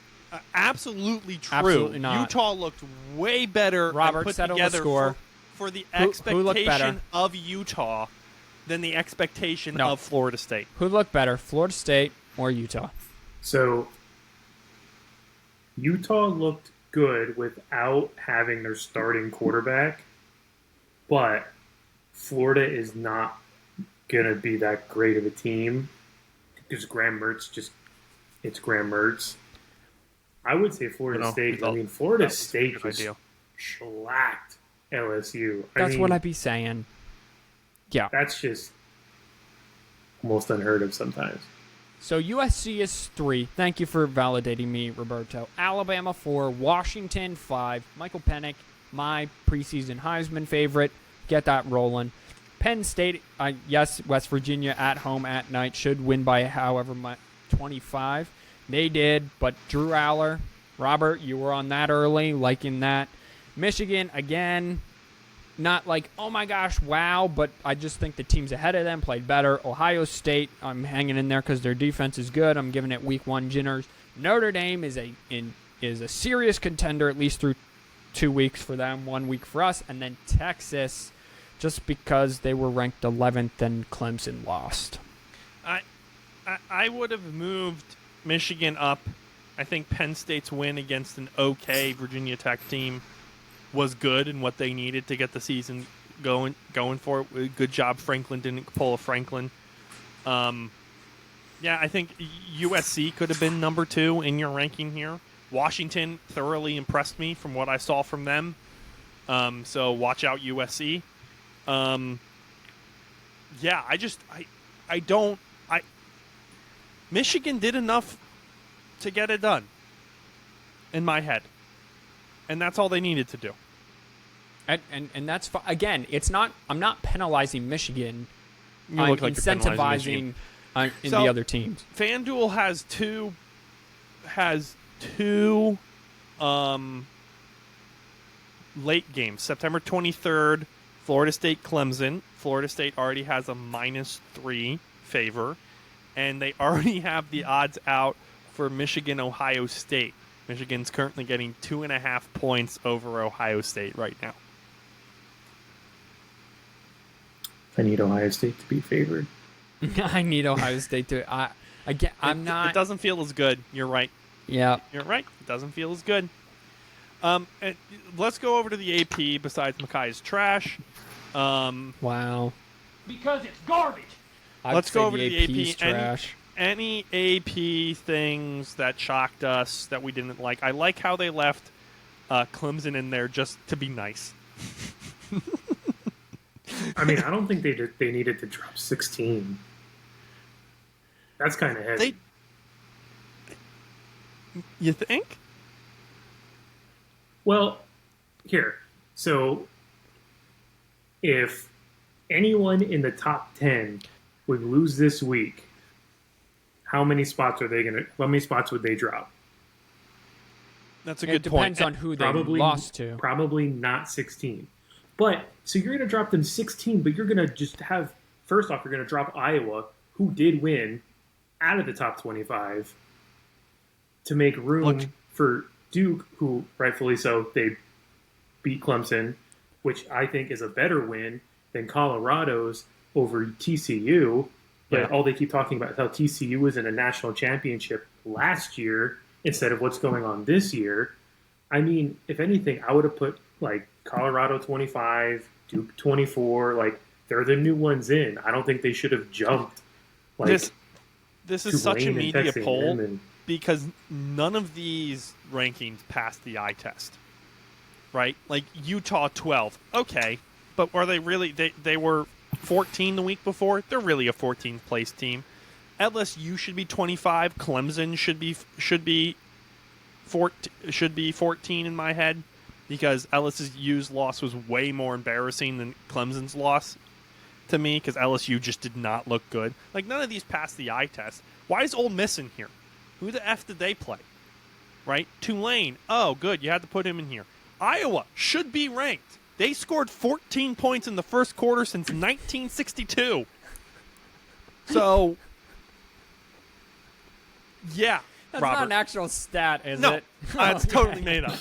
[SPEAKER 1] Absolutely true.
[SPEAKER 2] Absolutely not.
[SPEAKER 1] Utah looked way better
[SPEAKER 2] Robert,
[SPEAKER 1] and put
[SPEAKER 2] settle the
[SPEAKER 1] together
[SPEAKER 2] score.
[SPEAKER 1] For the
[SPEAKER 2] Who looked better?
[SPEAKER 1] expectation of Utah than the expectation
[SPEAKER 2] No.
[SPEAKER 1] of Florida State.
[SPEAKER 2] Who looked better, Florida State or Utah?
[SPEAKER 3] So Utah looked good without having their starting quarterback, but Florida is not going to be that great of a team because Graham Mertz it's Graham Mertz. I would say Florida State. I mean, Florida State just shellacked LSU.
[SPEAKER 2] That's what I'd be saying. Yeah.
[SPEAKER 3] That's just almost unheard of sometimes.
[SPEAKER 2] So USC is 3. Thank you for validating me, Roberto. Alabama 4. Washington 5. Michael Penix, my preseason Heisman favorite. Get that rolling. Penn State, yes, West Virginia at home at night should win by however much, 25. They did, but Drew Aller, Robert, you were on that early, liking that. Michigan, again, not like, oh my gosh, wow, but I just think the teams ahead of them played better. Ohio State, I'm hanging in there because their defense is good. I'm giving it week 1 jinners. Notre Dame is a serious contender, at least through 2 weeks for them, 1 week for us. And then Texas, just because they were ranked 11th and Clemson lost.
[SPEAKER 1] I would have moved Michigan up. I think Penn State's win against an okay Virginia Tech team was good and what they needed to get the season going for it. Good job Franklin didn't pull a Franklin. I think USC could have been number 2 in your ranking here. Washington thoroughly impressed me from what I saw from them. So watch out USC. Michigan did enough to get it done in my head. And that's all they needed to do.
[SPEAKER 2] And that's again, it's not. I'm not penalizing Michigan.
[SPEAKER 1] You look like you're penalizing
[SPEAKER 2] incentivizing the other teams.
[SPEAKER 1] FanDuel has two late games. September 23rd, Florida State Clemson. Florida State already has a -3 favor, and they already have the odds out for Michigan Ohio State. Michigan's currently getting 2.5 points over Ohio State right now.
[SPEAKER 3] I need Ohio State to be favored.
[SPEAKER 2] I need Ohio State to. I'm not.
[SPEAKER 1] It doesn't feel as good. You're right.
[SPEAKER 2] Yeah.
[SPEAKER 1] You're right. It doesn't feel as good. Let's go over to the AP besides Makai's trash.
[SPEAKER 2] Wow.
[SPEAKER 4] Because it's garbage.
[SPEAKER 1] Let's go over to the AP.
[SPEAKER 2] Trash.
[SPEAKER 1] Any AP things that shocked us that we didn't like? I like how they left Clemson in there just to be nice.
[SPEAKER 3] I mean, I don't think they needed to drop 16. That's kind of heavy.
[SPEAKER 1] You think?
[SPEAKER 3] Well, here. So, if anyone in the top 10 would lose this week, how many spots would they drop?
[SPEAKER 1] That's a good point.
[SPEAKER 2] It depends on who they lost to.
[SPEAKER 3] Probably not 16. But, so you're going to drop them 16, but you're going to just have first off, you're going to drop Iowa, who did win, out of the top 25 to make room for Duke, who rightfully so, they beat Clemson, which I think is a better win than Colorado's over TCU. But all they keep talking about is how TCU was in a national championship last year instead of what's going on this year. I mean, if anything, I would have put like Colorado 25, Duke 24. Like, they're the new ones in. I don't think they should have jumped. Like,
[SPEAKER 1] this is such a media poll
[SPEAKER 3] and,
[SPEAKER 1] because none of these rankings passed the eye test, right? Like Utah 12, okay, but were they really? They were 14 the week before. They're really a 14th place team. LSU should be 25. Clemson should be 14 in my head because LSU's loss was way more embarrassing than Clemson's loss to me because LSU just did not look good. Like, none of these passed the eye test. Why is Ole Miss in here? Who the F did they play? Right? Tulane. Oh, good. You had to put him in here. Iowa should be ranked. They scored 14 points in the first quarter since 1962. So, yeah.
[SPEAKER 2] That's
[SPEAKER 1] Robert.
[SPEAKER 2] not an actual stat, is
[SPEAKER 1] No,
[SPEAKER 2] it?
[SPEAKER 1] it's totally made up.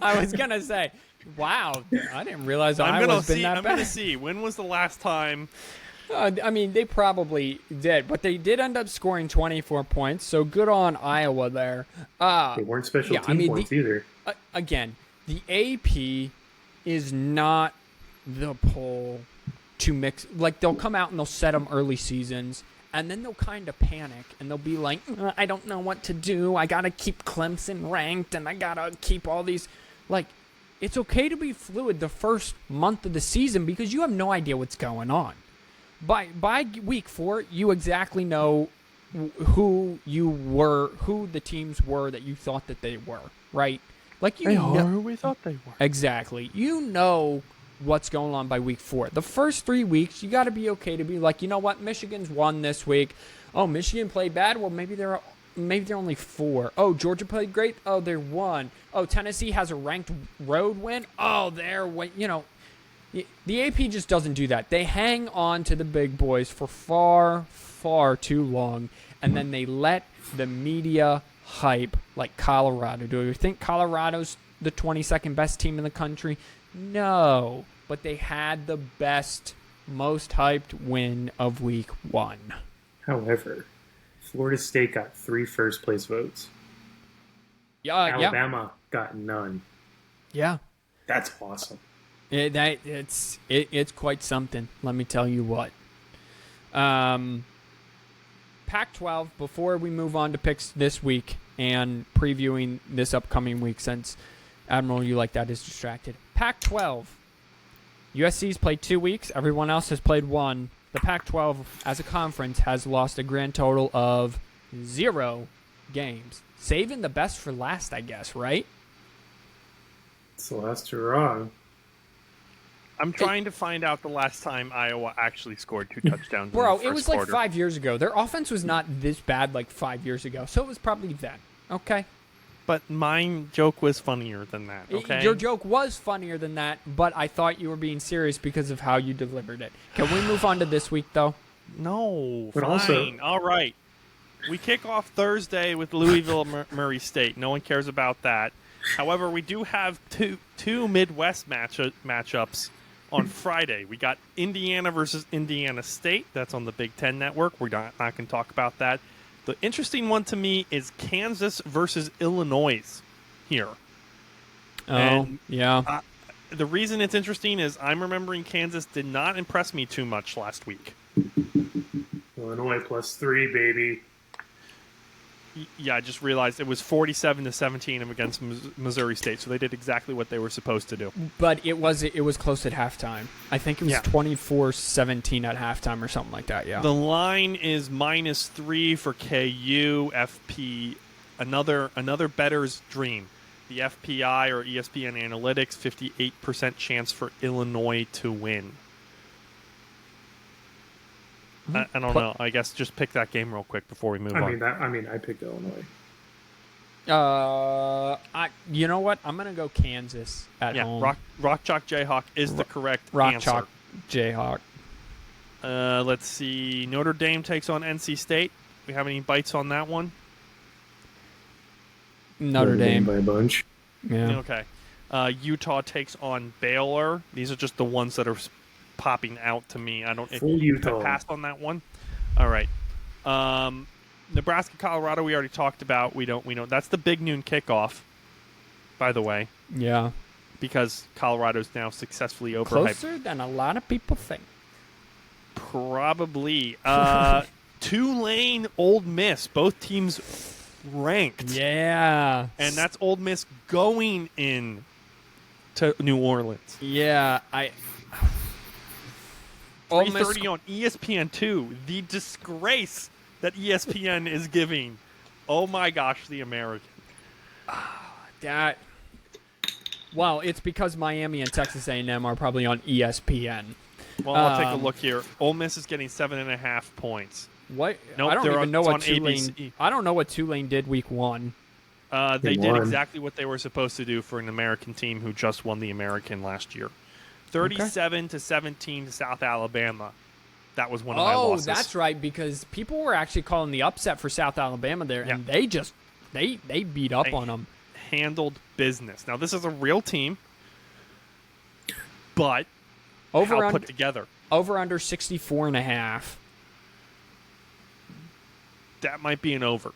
[SPEAKER 2] I was going to say, wow, I didn't realize Iowa's been that bad.
[SPEAKER 1] I'm going to see. When was the last time?
[SPEAKER 2] I mean, they probably did, but they did end up scoring 24 points, so good on Iowa there.
[SPEAKER 3] They weren't special team points either.
[SPEAKER 2] Again, the AP is not the poll to mix. Like, they'll come out and they'll set them early seasons, and then they'll kind of panic, and they'll be like, I don't know what to do. I got to keep Clemson ranked, and I got to keep all these. Like, it's okay to be fluid the first month of the season because you have no idea what's going on. By week 4, you exactly know who the teams were that you thought that they were, right? Like, you know
[SPEAKER 1] who we thought they were.
[SPEAKER 2] Exactly. You know what's going on by week 4. The first 3 weeks, you got to be okay to be like, you know what, Michigan's won this week. Oh, Michigan played bad. Well, maybe they're only 4. Oh, Georgia played great. Oh, they're 1. Oh, Tennessee has a ranked road win. Oh, they're the AP just doesn't do that. They hang on to the big boys for far, far too long, and then they let the media hype like Colorado. Do you think Colorado's the 22nd best team in the country? No, but they had the best, most hyped win of week 1.
[SPEAKER 3] However, Florida State got 3 first-place votes. Alabama got none.
[SPEAKER 2] Yeah.
[SPEAKER 3] That's awesome.
[SPEAKER 2] It's quite something, let me tell you what. Pac-12, before we move on to picks this week and previewing this upcoming week, since Admiral, you like that, is distracted. Pac-12, USC's played 2 weeks. Everyone else has played 1. The Pac-12, as a conference, has lost a grand total of 0 games. Saving the best for last, I guess, right?
[SPEAKER 3] It's the last hurrah.
[SPEAKER 1] I'm trying to find out the last time Iowa actually scored 2 touchdowns.
[SPEAKER 2] Bro,
[SPEAKER 1] in the
[SPEAKER 2] it was
[SPEAKER 1] first
[SPEAKER 2] like
[SPEAKER 1] quarter.
[SPEAKER 2] 5 years ago. Their offense was not this bad like 5 years ago, so it was probably then. Okay?
[SPEAKER 1] But my joke was funnier than that, okay?
[SPEAKER 2] Your joke was funnier than that, but I thought you were being serious because of how you delivered it. Can we move on to this week, though?
[SPEAKER 1] No,
[SPEAKER 3] But
[SPEAKER 1] fine.
[SPEAKER 3] also-
[SPEAKER 1] All right. We kick off Thursday with Louisville Murray State. No one cares about that. However, we do have two Midwest matchups on Friday. We got Indiana versus Indiana State. That's on the Big Ten Network. We're not going to talk about that. The interesting one to me is Kansas versus Illinois here.
[SPEAKER 2] Yeah.
[SPEAKER 1] The reason it's interesting is I'm remembering Kansas did not impress me too much last week.
[SPEAKER 3] Illinois +3, baby.
[SPEAKER 1] Yeah, I just realized it was 47-17 against Missouri State, so they did exactly what they were supposed to do.
[SPEAKER 2] But it was close at halftime. I think it was 24-17 at halftime or something like that, yeah.
[SPEAKER 1] The line is -3 for KU, FP, another bettor's dream. The FPI or ESPN Analytics, 58% chance for Illinois to win. I don't know. I guess just pick that game real quick before we move on.
[SPEAKER 3] I picked Illinois.
[SPEAKER 2] You know what? I'm gonna go Kansas at home.
[SPEAKER 1] Rock Chalk Jayhawk is the correct
[SPEAKER 2] Rock
[SPEAKER 1] answer.
[SPEAKER 2] Chalk Jayhawk.
[SPEAKER 1] Let's see. Notre Dame takes on NC State. We have any bites on that one?
[SPEAKER 2] Notre Dame.
[SPEAKER 3] by a bunch.
[SPEAKER 2] Yeah.
[SPEAKER 1] Okay. Utah takes on Baylor. These are just the ones that are popping out to me. I don't.
[SPEAKER 3] Full Utah.
[SPEAKER 1] Pass on that one. All right. Nebraska, Colorado. We already talked about. We don't. That's the big noon kickoff. By the way,
[SPEAKER 2] Yeah.
[SPEAKER 1] because Colorado's now successfully overhyped.
[SPEAKER 2] Closer than a lot of people think.
[SPEAKER 1] Probably. Tulane, Old Miss. Both teams ranked.
[SPEAKER 2] Yeah.
[SPEAKER 1] And that's Old Miss going in to New Orleans.
[SPEAKER 2] Yeah. Ole Miss-
[SPEAKER 1] 3:30 on ESPN2. The disgrace that ESPN is giving. Oh my gosh, the American.
[SPEAKER 2] That. Well, it's because Miami and Texas A&M are probably on ESPN.
[SPEAKER 1] Well, I'll take a look here. Ole Miss is getting 7.5 points.
[SPEAKER 2] What?
[SPEAKER 1] Nope,
[SPEAKER 2] I don't
[SPEAKER 1] they're
[SPEAKER 2] even
[SPEAKER 1] on-
[SPEAKER 2] know
[SPEAKER 1] it's
[SPEAKER 2] what
[SPEAKER 1] on
[SPEAKER 2] Tulane.
[SPEAKER 1] ABC.
[SPEAKER 2] I don't know what Tulane did week 1.
[SPEAKER 1] They did
[SPEAKER 3] won.
[SPEAKER 1] exactly what they were supposed to do for an American team who just won the American last year. 37-17 to South Alabama. That was one of my losses.
[SPEAKER 2] That's right, because people were actually calling the upset for South Alabama there, and they just they beat up on them.
[SPEAKER 1] Handled business. Now this is a real team, but
[SPEAKER 2] Over
[SPEAKER 1] how
[SPEAKER 2] under,
[SPEAKER 1] put together.
[SPEAKER 2] over under 64.5.
[SPEAKER 1] That might be an over.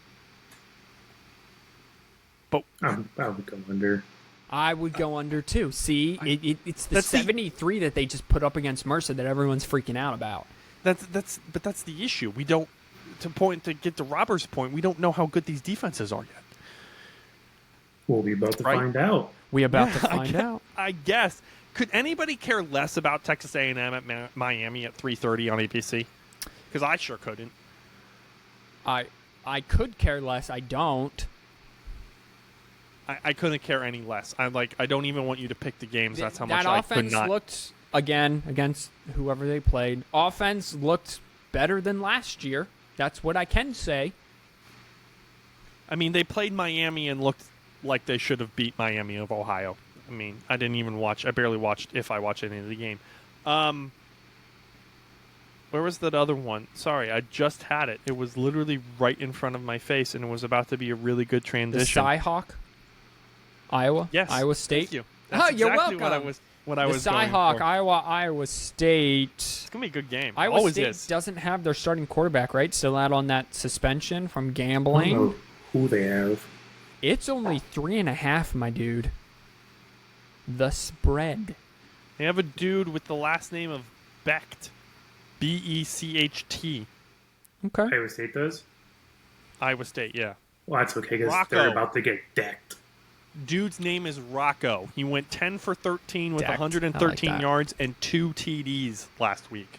[SPEAKER 1] But
[SPEAKER 3] I would go under.
[SPEAKER 2] I would go under too. See, it's the
[SPEAKER 1] That's
[SPEAKER 2] 73 that they just put up against Mercer that everyone's freaking out about.
[SPEAKER 1] that's the issue. We don't to get to Robert's point. We don't know how good these defenses are yet.
[SPEAKER 3] We'll be about to
[SPEAKER 1] Right.
[SPEAKER 3] find out.
[SPEAKER 2] We about to find out.
[SPEAKER 1] I guess. Could anybody care less about Texas A&M at Miami at 3:30 on ABC? Because I sure couldn't.
[SPEAKER 2] I could care less. I don't.
[SPEAKER 1] I couldn't care any less. I don't even want you to pick the games. That's how much
[SPEAKER 2] that
[SPEAKER 1] I could
[SPEAKER 2] offense
[SPEAKER 1] not.
[SPEAKER 2] looked, again, against whoever they played, offense looked better than last year. That's what I can say.
[SPEAKER 1] I mean, they played Miami and looked like they should have beat Miami of Ohio. I mean, I didn't even watch. I barely watched, if I watched any of the game. Where was that other one? Sorry, I just had it. It was literally right in front of my face, and it was about to be a really good
[SPEAKER 2] The
[SPEAKER 1] transition.
[SPEAKER 2] Cyhawk, Iowa,
[SPEAKER 1] Yes,
[SPEAKER 2] Iowa State.
[SPEAKER 1] Thank you. That's
[SPEAKER 2] You're
[SPEAKER 1] exactly
[SPEAKER 2] welcome.
[SPEAKER 1] What I
[SPEAKER 2] The
[SPEAKER 1] was going
[SPEAKER 2] Cyhawk,
[SPEAKER 1] for.
[SPEAKER 2] Iowa State.
[SPEAKER 1] It's gonna be a good game.
[SPEAKER 2] Iowa
[SPEAKER 1] Always
[SPEAKER 2] State
[SPEAKER 1] is.
[SPEAKER 2] doesn't have their starting quarterback, right? Still out on that suspension from
[SPEAKER 3] I don't
[SPEAKER 2] gambling.
[SPEAKER 3] know who they have.
[SPEAKER 2] It's only 3.5, my dude. The spread.
[SPEAKER 1] They have a dude with the last name of Becht, Becht.
[SPEAKER 2] Okay.
[SPEAKER 3] Iowa State does.
[SPEAKER 1] Iowa State, yeah.
[SPEAKER 3] Well, that's okay because
[SPEAKER 1] Rocco.
[SPEAKER 3] they're about to get decked.
[SPEAKER 1] Dude's name is Rocco. He went 10 for 13 with
[SPEAKER 2] Decked.
[SPEAKER 1] 113
[SPEAKER 2] I like that.
[SPEAKER 1] yards and 2 TDs last week.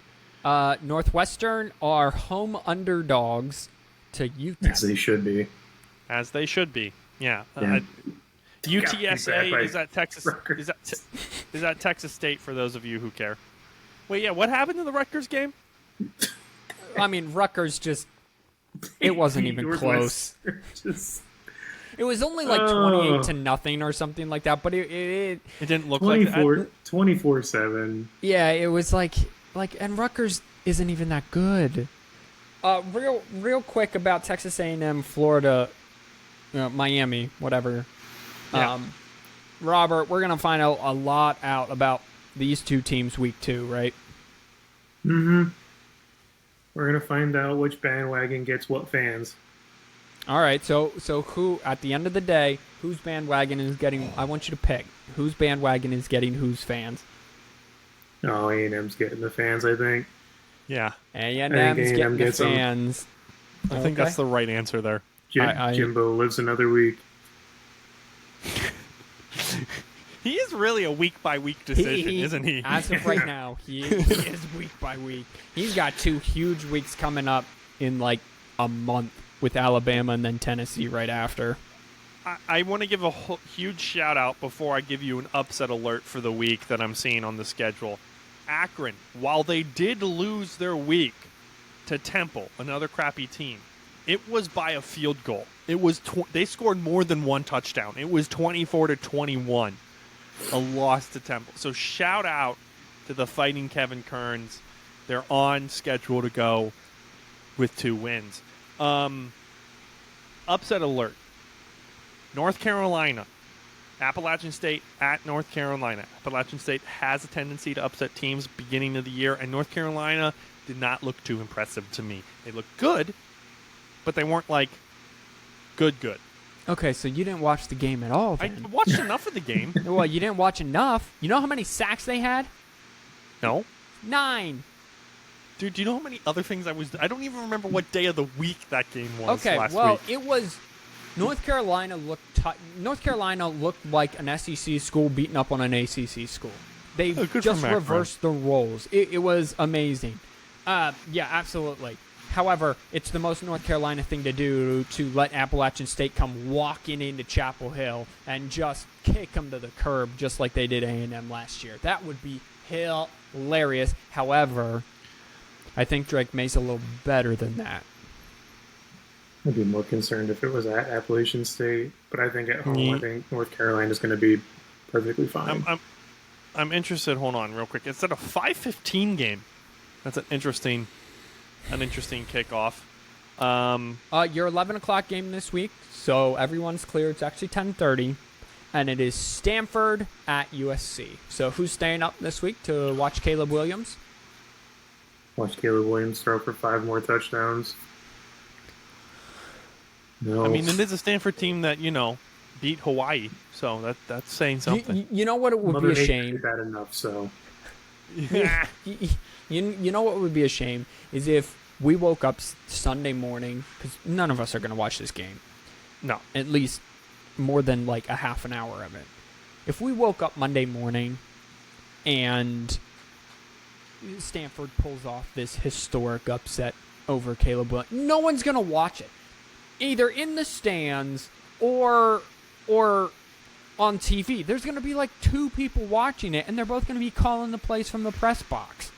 [SPEAKER 2] Northwestern are home underdogs to Utah.
[SPEAKER 3] As they should be.
[SPEAKER 1] As they should be. Yeah.
[SPEAKER 3] Yeah.
[SPEAKER 1] UTSA
[SPEAKER 3] Yeah,
[SPEAKER 1] is that Texas
[SPEAKER 3] Rutgers.
[SPEAKER 1] is that Texas State for those of you who care. Wait, yeah, what happened in the Rutgers game?
[SPEAKER 2] I mean, Rutgers just... It wasn't even close.
[SPEAKER 3] Just
[SPEAKER 2] It was only like 28-0 or something like that, but it
[SPEAKER 1] It didn't look like that.
[SPEAKER 3] 24-7.
[SPEAKER 2] yeah, it was like, and Rutgers isn't even that good. Real quick about Texas A&M, Florida, Miami, whatever.
[SPEAKER 1] Yeah.
[SPEAKER 2] Robert, we're gonna find out a lot about these two teams week 2, right?
[SPEAKER 3] Mm-hmm. We're going to find out which bandwagon gets what fans.
[SPEAKER 2] All right, so who at the end of the day, whose bandwagon is getting? I want you to pick whose bandwagon is getting whose fans.
[SPEAKER 3] Oh, A&M's getting the fans, I think.
[SPEAKER 1] Yeah.
[SPEAKER 2] A&M's
[SPEAKER 3] A&M
[SPEAKER 2] getting the
[SPEAKER 3] gets 'em.
[SPEAKER 2] fans.
[SPEAKER 1] I think that's the right answer there.
[SPEAKER 3] Jimbo lives another week.
[SPEAKER 1] He is really a week by week decision, isn't he?
[SPEAKER 2] As of right now, he is week by week. He's got 2 huge weeks coming up in like a month with Alabama and then Tennessee right after.
[SPEAKER 1] I want to give a huge shout out before I give you an upset alert for the week that I'm seeing on the schedule. Akron, while they did lose their week to Temple, another crappy team, it was by a field goal. It was they scored more than one touchdown. It was 24-21, a loss to Temple. So shout out to the Fighting Kevin Kearns. They're on schedule to go with 2 wins. Upset alert. North Carolina. Appalachian State at North Carolina. Appalachian State has a tendency to upset teams beginning of the year, and North Carolina did not look too impressive to me. They looked good, but they weren't like good.
[SPEAKER 2] Okay, so you didn't watch the game at all
[SPEAKER 1] I
[SPEAKER 2] then.
[SPEAKER 1] watched enough of the game.
[SPEAKER 2] Well, you didn't watch enough. You know how many sacks they had?
[SPEAKER 1] No.
[SPEAKER 2] 9.
[SPEAKER 1] Dude, do you know how many other things I don't even remember what day of the week that game was
[SPEAKER 2] Okay,
[SPEAKER 1] last
[SPEAKER 2] well,
[SPEAKER 1] week.
[SPEAKER 2] it was North Carolina looked like an SEC school beating up on an ACC school. They
[SPEAKER 1] good
[SPEAKER 2] just
[SPEAKER 1] for Mac,
[SPEAKER 2] reversed the roles. It was amazing. Yeah, absolutely. However, it's the most North Carolina thing to do to let Appalachian State come walking into Chapel Hill and just kick them to the curb just like they did A&M last year. That would be hilarious. However, I think Drake May's a little better than that.
[SPEAKER 3] I'd be more concerned if it was at Appalachian State, but I think at home,
[SPEAKER 1] Yeah.
[SPEAKER 3] I think North Carolina is going to be perfectly fine.
[SPEAKER 1] I'm interested. Hold on, real quick. It's at a 5:15 game. That's an interesting kickoff.
[SPEAKER 2] Your 11 o'clock game this week, so everyone's clear. It's actually 10:30, and it is Stanford at USC. So who's staying up this week to watch Caleb Williams?
[SPEAKER 3] Watch Caleb Williams throw for 5 more touchdowns. No.
[SPEAKER 1] I mean, it is a Stanford team that beat Hawaii, so that's saying something.
[SPEAKER 2] You know what it would
[SPEAKER 3] Mother
[SPEAKER 2] be a
[SPEAKER 3] Nature
[SPEAKER 2] shame?
[SPEAKER 3] did that enough, so.
[SPEAKER 1] Yeah.
[SPEAKER 2] You know what would be a shame is if we woke up Sunday morning, because none of us are going to watch this game.
[SPEAKER 1] No.
[SPEAKER 2] At least more than like a half an hour of it. If we woke up Monday morning and Stanford pulls off this historic upset over Caleb Williams, no one's going to watch it. Either in the stands or on TV. There's going to be like 2 people watching it, and they're both going to be calling the plays from the press box.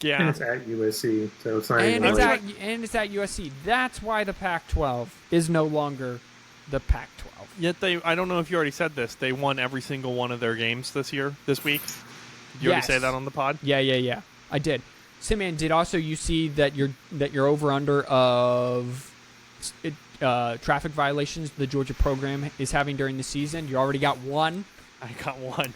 [SPEAKER 1] Yeah.
[SPEAKER 3] And it's at USC, so it's not
[SPEAKER 2] And
[SPEAKER 3] even like...
[SPEAKER 2] it's at USC. That's why the Pac-12 is no longer the Pac-12.
[SPEAKER 1] Yet I don't know if you already said this. They won every single one of their games this week. Did you already say that on the pod?
[SPEAKER 2] Yeah. I did. Simeon, did also you see that your over-under of traffic violations the Georgia program is having during the season? You already got 1.
[SPEAKER 1] I got 1.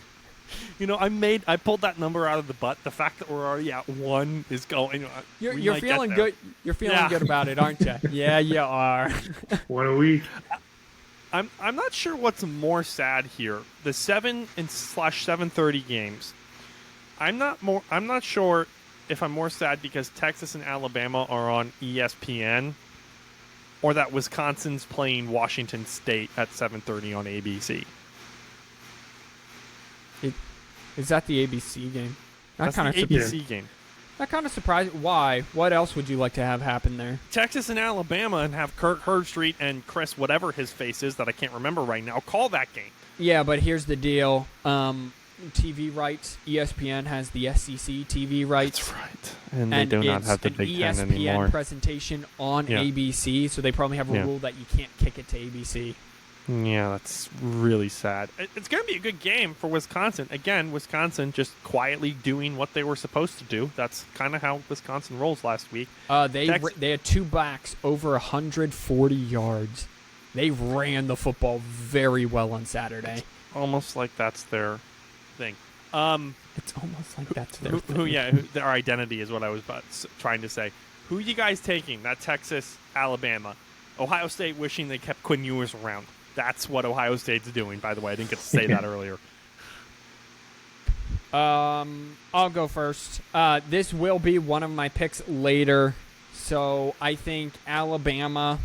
[SPEAKER 1] I pulled that number out of the butt. The fact that we're already at 1 is going.
[SPEAKER 2] You're feeling good. You're feeling good about it, aren't you? Yeah, you are.
[SPEAKER 3] 1 a week.
[SPEAKER 1] I'm not sure what's more sad here. The 7/7:30 games. I'm not sure if I'm more sad because Texas and Alabama are on ESPN, or that Wisconsin's playing Washington State at 7:30 on ABC.
[SPEAKER 2] Is that the ABC game?
[SPEAKER 1] That's the ABC game.
[SPEAKER 2] That kind of surprised. Why? What else would you like to have happen there?
[SPEAKER 1] Texas and Alabama, and have Kirk Herbstreit and Chris, whatever his face is that I can't remember right now, call that game.
[SPEAKER 2] Yeah, but here's the deal. TV rights. ESPN has the SEC TV rights.
[SPEAKER 1] That's right. And they do not have the Big Ten
[SPEAKER 2] ESPN
[SPEAKER 1] anymore.
[SPEAKER 2] presentation on ABC, so they probably have a rule that you can't kick it to ABC.
[SPEAKER 1] Yeah, that's really sad. It's going to be a good game for Wisconsin. Again, Wisconsin just quietly doing what they were supposed to do. That's kind of how Wisconsin rolls last week.
[SPEAKER 2] They had 2 backs over 140 yards. They ran the football very well on Saturday.
[SPEAKER 1] It's almost like that's their thing.
[SPEAKER 2] It's almost like that's their thing.
[SPEAKER 1] Their identity is what I was trying to say. Who you guys taking? That Texas, Alabama. Ohio State wishing they kept Quinn Ewers around. That's what Ohio State's doing, by the way. I didn't get to say that earlier.
[SPEAKER 2] I'll go first. This will be one of my picks later. So I think Alabama,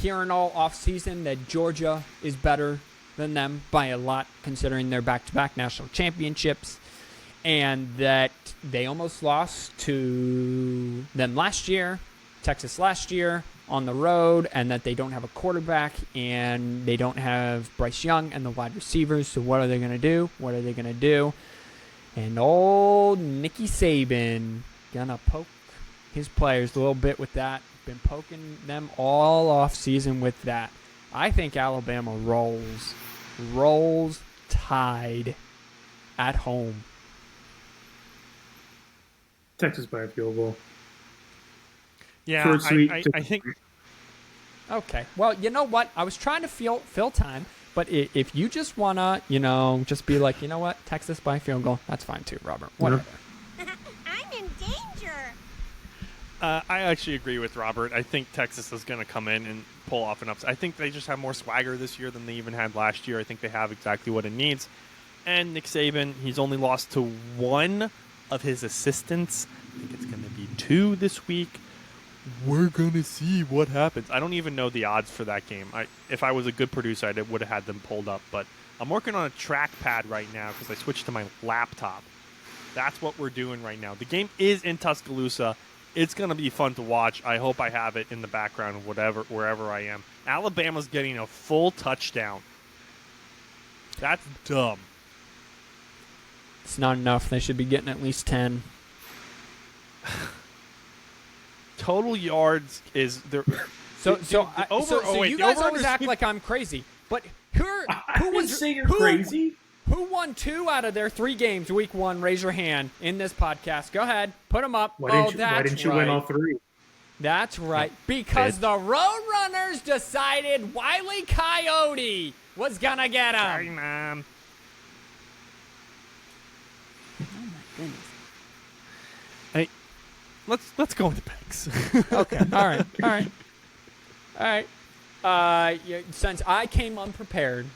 [SPEAKER 2] hearing all offseason that Georgia is better than them by a lot, considering their back-to-back national championships, and that they almost lost to them last year, Texas last year, on the road, and that they don't have a quarterback and they don't have Bryce Young and the wide receivers. So what are they going to do? And old Nicky Saban gonna poke his players a little bit with that. Been poking them all off season with that. I think Alabama rolls Tide at home.
[SPEAKER 3] Texas by a field goal.
[SPEAKER 1] Yeah,
[SPEAKER 3] Short, sweet,
[SPEAKER 1] I think
[SPEAKER 2] Okay. Well, you know what? I was trying to fill time, but if you just wanna, just be like, you know what, Texas by field goal, that's fine too, Robert. Whatever.
[SPEAKER 5] I'm in danger.
[SPEAKER 1] I actually agree with Robert. I think Texas is going to come in and pull off an upset. I think they just have more swagger this year than they even had last year. I think they have exactly what it needs. And Nick Saban, he's only lost to one of his assistants. I think it's going to be 2 this week. We're going to see what happens. I don't even know the odds for that game. If I was a good producer, I would have had them pulled up. But I'm working on a trackpad right now because I switched to my laptop. That's what we're doing right now. The game is in Tuscaloosa. It's going to be fun to watch. I hope I have it in the background wherever I am. Alabama's getting a full touchdown. That's dumb.
[SPEAKER 2] It's not enough. They should be getting at least 10.
[SPEAKER 1] Total yards is there.
[SPEAKER 2] So
[SPEAKER 1] Wait,
[SPEAKER 2] you
[SPEAKER 1] the
[SPEAKER 2] guys
[SPEAKER 1] over-under
[SPEAKER 2] always act
[SPEAKER 1] is-
[SPEAKER 2] like I'm crazy, but
[SPEAKER 3] I didn't say you're crazy.
[SPEAKER 2] Who won 2 out of their 3 games week 1? Raise your hand in this podcast. Go ahead, put them up.
[SPEAKER 3] Why
[SPEAKER 2] That's
[SPEAKER 3] didn't you
[SPEAKER 2] right.
[SPEAKER 3] win all 3?
[SPEAKER 2] That's right, because the Roadrunners decided Wile E. Coyote was gonna get him.
[SPEAKER 1] Sorry, Mom. Hey, let's go into picks.
[SPEAKER 2] Okay. All right. Since I came unprepared,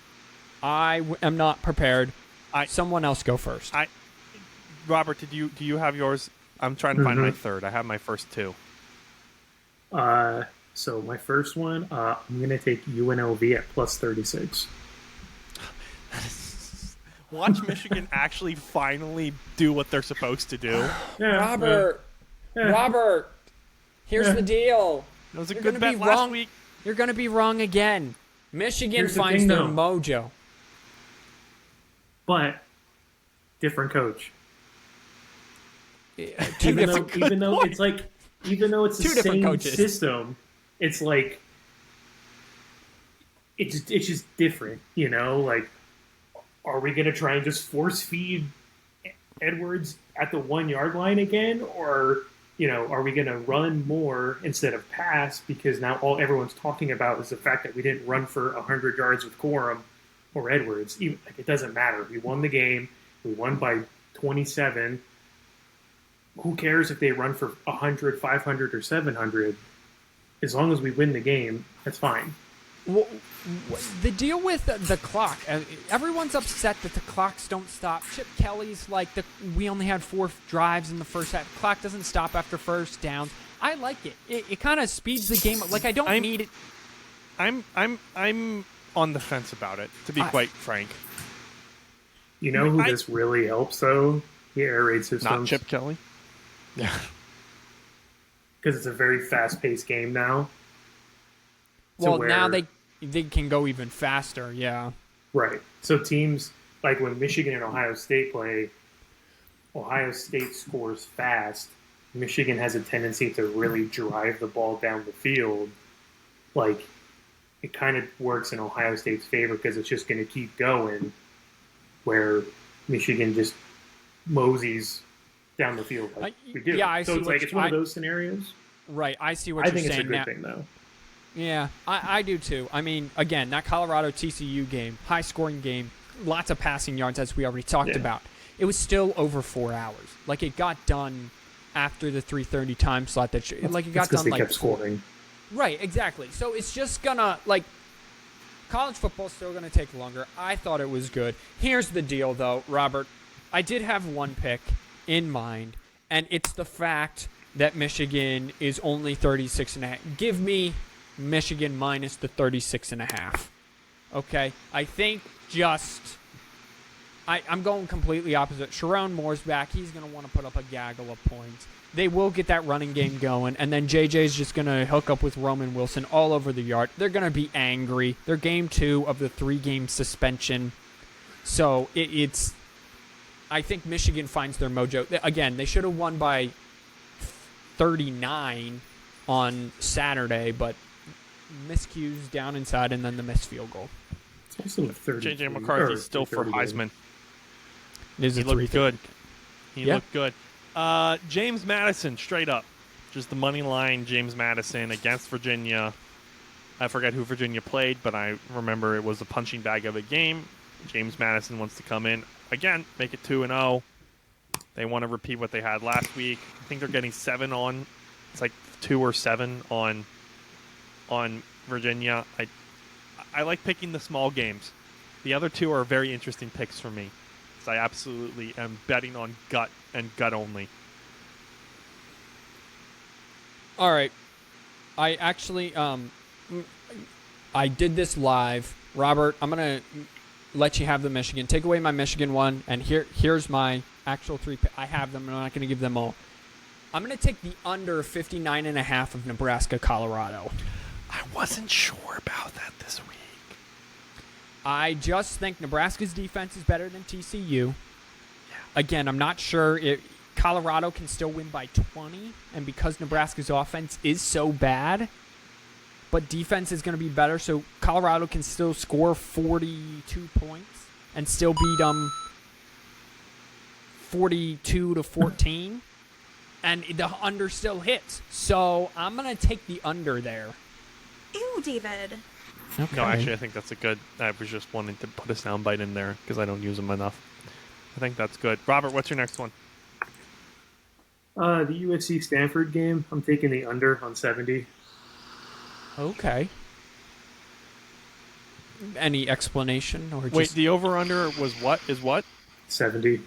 [SPEAKER 2] I am not prepared. Someone else go first.
[SPEAKER 1] Robert, do you have yours? I'm trying to find my third. I have my first 2.
[SPEAKER 3] So my first one, I'm going to take UNLV at plus 36.
[SPEAKER 1] Watch Michigan actually finally do what they're supposed to do.
[SPEAKER 3] Yeah,
[SPEAKER 2] Robert, here's the deal.
[SPEAKER 1] That was a
[SPEAKER 2] You're
[SPEAKER 1] good
[SPEAKER 2] gonna
[SPEAKER 1] bet
[SPEAKER 2] be
[SPEAKER 1] last
[SPEAKER 2] wrong.
[SPEAKER 1] week.
[SPEAKER 2] You're going to be wrong again. Michigan
[SPEAKER 3] Here's the
[SPEAKER 2] finds
[SPEAKER 3] thing,
[SPEAKER 2] their
[SPEAKER 3] though.
[SPEAKER 2] mojo.
[SPEAKER 3] But different coach.
[SPEAKER 2] Two
[SPEAKER 3] Even
[SPEAKER 2] different
[SPEAKER 3] though it's like, even though it's the
[SPEAKER 2] Two different
[SPEAKER 3] same
[SPEAKER 2] coaches.
[SPEAKER 3] system, it's like it's just different, Like, are we gonna try and just force feed Edwards at the 1 yard line again, or are we gonna run more instead of pass because now all everyone's talking about is the fact that we didn't run for 100 yards with Corum or Edwards? It doesn't matter. We won the game. We won by 27. Who cares if they run for 100, 500, or 700? As long as we win the game, that's fine.
[SPEAKER 2] Well, the deal with the clock, everyone's upset that the clocks don't stop. Chip Kelly's like, we only had 4 drives in the first half. The clock doesn't stop after first downs. I like it. It kind of speeds the game up. Like, I don't need it.
[SPEAKER 1] I'm on the fence about it, to be quite frank.
[SPEAKER 3] You know who this really helps, though? The air raid systems.
[SPEAKER 1] Not Chip Kelly. Yeah.
[SPEAKER 3] Because it's a very fast-paced game now.
[SPEAKER 2] Well, now they can go even faster, yeah.
[SPEAKER 3] Right. So teams, like when Michigan and Ohio State play, Ohio State scores fast. Michigan has a tendency to really drive the ball down the field. Like, it kind of works in Ohio State's favor because it's just going to keep going, where Michigan just moseys down the field like we do.
[SPEAKER 2] Yeah,
[SPEAKER 3] so it's one of those scenarios.
[SPEAKER 2] Right, I see what
[SPEAKER 3] I
[SPEAKER 2] you're
[SPEAKER 3] think
[SPEAKER 2] saying
[SPEAKER 3] it's a good
[SPEAKER 2] now.
[SPEAKER 3] thing, though.
[SPEAKER 2] Yeah, I do too. I mean, again, that Colorado TCU game, high-scoring game, lots of passing yards, as we already talked about. It was still over 4 hours. Like, it got done after the 3:30 time slot. It got done
[SPEAKER 3] they
[SPEAKER 2] like
[SPEAKER 3] kept scoring.
[SPEAKER 2] Right, exactly. So it's just gonna, like, college football's still gonna take longer. I thought it was good. Here's the deal, though, Robert. I did have one pick in mind, and it's the fact that Michigan is only 36.5. Give me Michigan minus the 36.5. Okay? I think I'm going completely opposite. Sharon Moore's back. He's going to want to put up a gaggle of points. They will get that running game going, and then JJ's just going to hook up with Roman Wilson all over the yard. They're going to be angry. They're game 2 of the 3-game suspension. So it's I think Michigan finds their mojo. Again, they should have won by 39 on Saturday, but miscues down inside and then the missed field goal.
[SPEAKER 3] It's also 30.
[SPEAKER 1] JJ McCarthy's still for Heisman.
[SPEAKER 2] It is
[SPEAKER 1] He
[SPEAKER 2] a
[SPEAKER 1] looked good. He looked good. James Madison, straight up. Just the money line, James Madison against Virginia. I forget who Virginia played, but I remember it was a punching bag of a game. James Madison wants to come in. Again, make it 2-0. They want to repeat what they had last week. I think they're getting 7 on. It's like 2 or 7 on Virginia. I like picking the small games. The other two are very interesting picks for me. So I absolutely am betting on gut and gut only.
[SPEAKER 2] All right. I actually I did this live. Robert, I'm going to let you have the Michigan. Take away my Michigan one, and here's my actual 3 I have them, and I'm not going to give them all. I'm going to take the under 59.5 of Nebraska, Colorado.
[SPEAKER 1] I wasn't sure about that this week.
[SPEAKER 2] I just think Nebraska's defense is better than TCU. Again, I'm not sure if Colorado can still win by 20, and because Nebraska's offense is so bad, but defense is going to be better, so Colorado can still score 42 points and still beat them 42-14, and the under still hits. So I'm going to take the under there.
[SPEAKER 6] Ew, David.
[SPEAKER 2] Okay.
[SPEAKER 1] No, actually, I think that's a good. I was just wanting to put a soundbite in there because I don't use them enough. I think that's good. Robert, what's your next one?
[SPEAKER 3] The USC Stanford game. I'm taking the under on 70.
[SPEAKER 2] Okay. Any explanation or just...
[SPEAKER 1] Wait, the over/under was what? Is what?
[SPEAKER 3] 70.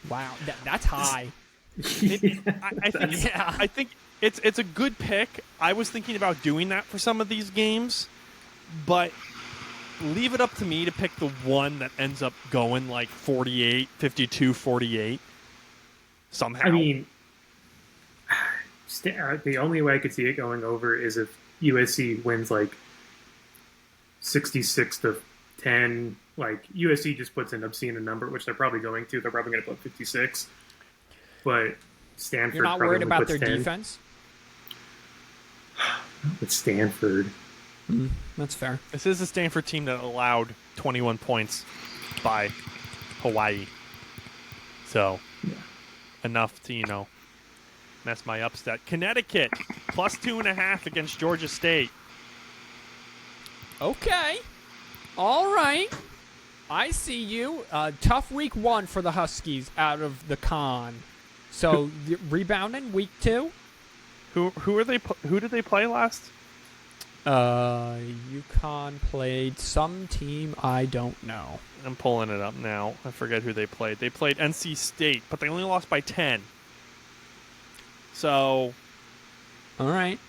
[SPEAKER 2] Wow, that's high.
[SPEAKER 1] I think it's a good pick. I was thinking about doing that for some of these games, but leave it up to me to pick the one that ends up going like 48, 52, 48 somehow.
[SPEAKER 3] I mean, the only way I could see it going over is if USC wins like 66-10. Like USC just puts an obscene number, which they're probably going to. They're probably going to put 56. But Stanford.
[SPEAKER 2] You're not
[SPEAKER 3] probably
[SPEAKER 2] worried
[SPEAKER 3] only
[SPEAKER 2] about
[SPEAKER 3] puts
[SPEAKER 2] their
[SPEAKER 3] 10.
[SPEAKER 2] defense?
[SPEAKER 3] It's Stanford.
[SPEAKER 2] That's fair.
[SPEAKER 1] This is a Stanford team that allowed 21 points by Hawaii. So, enough to, mess my upset. Connecticut, plus 2.5 against Georgia State.
[SPEAKER 2] Okay. All right. I see you. Tough week 1 for the Huskies out of the con. So, rebounding week 2?
[SPEAKER 1] Who did they play last?
[SPEAKER 2] UConn played some team I don't know.
[SPEAKER 1] I'm pulling it up now. I forget who they played. They played NC State, but they only lost by 10. So,
[SPEAKER 2] All right.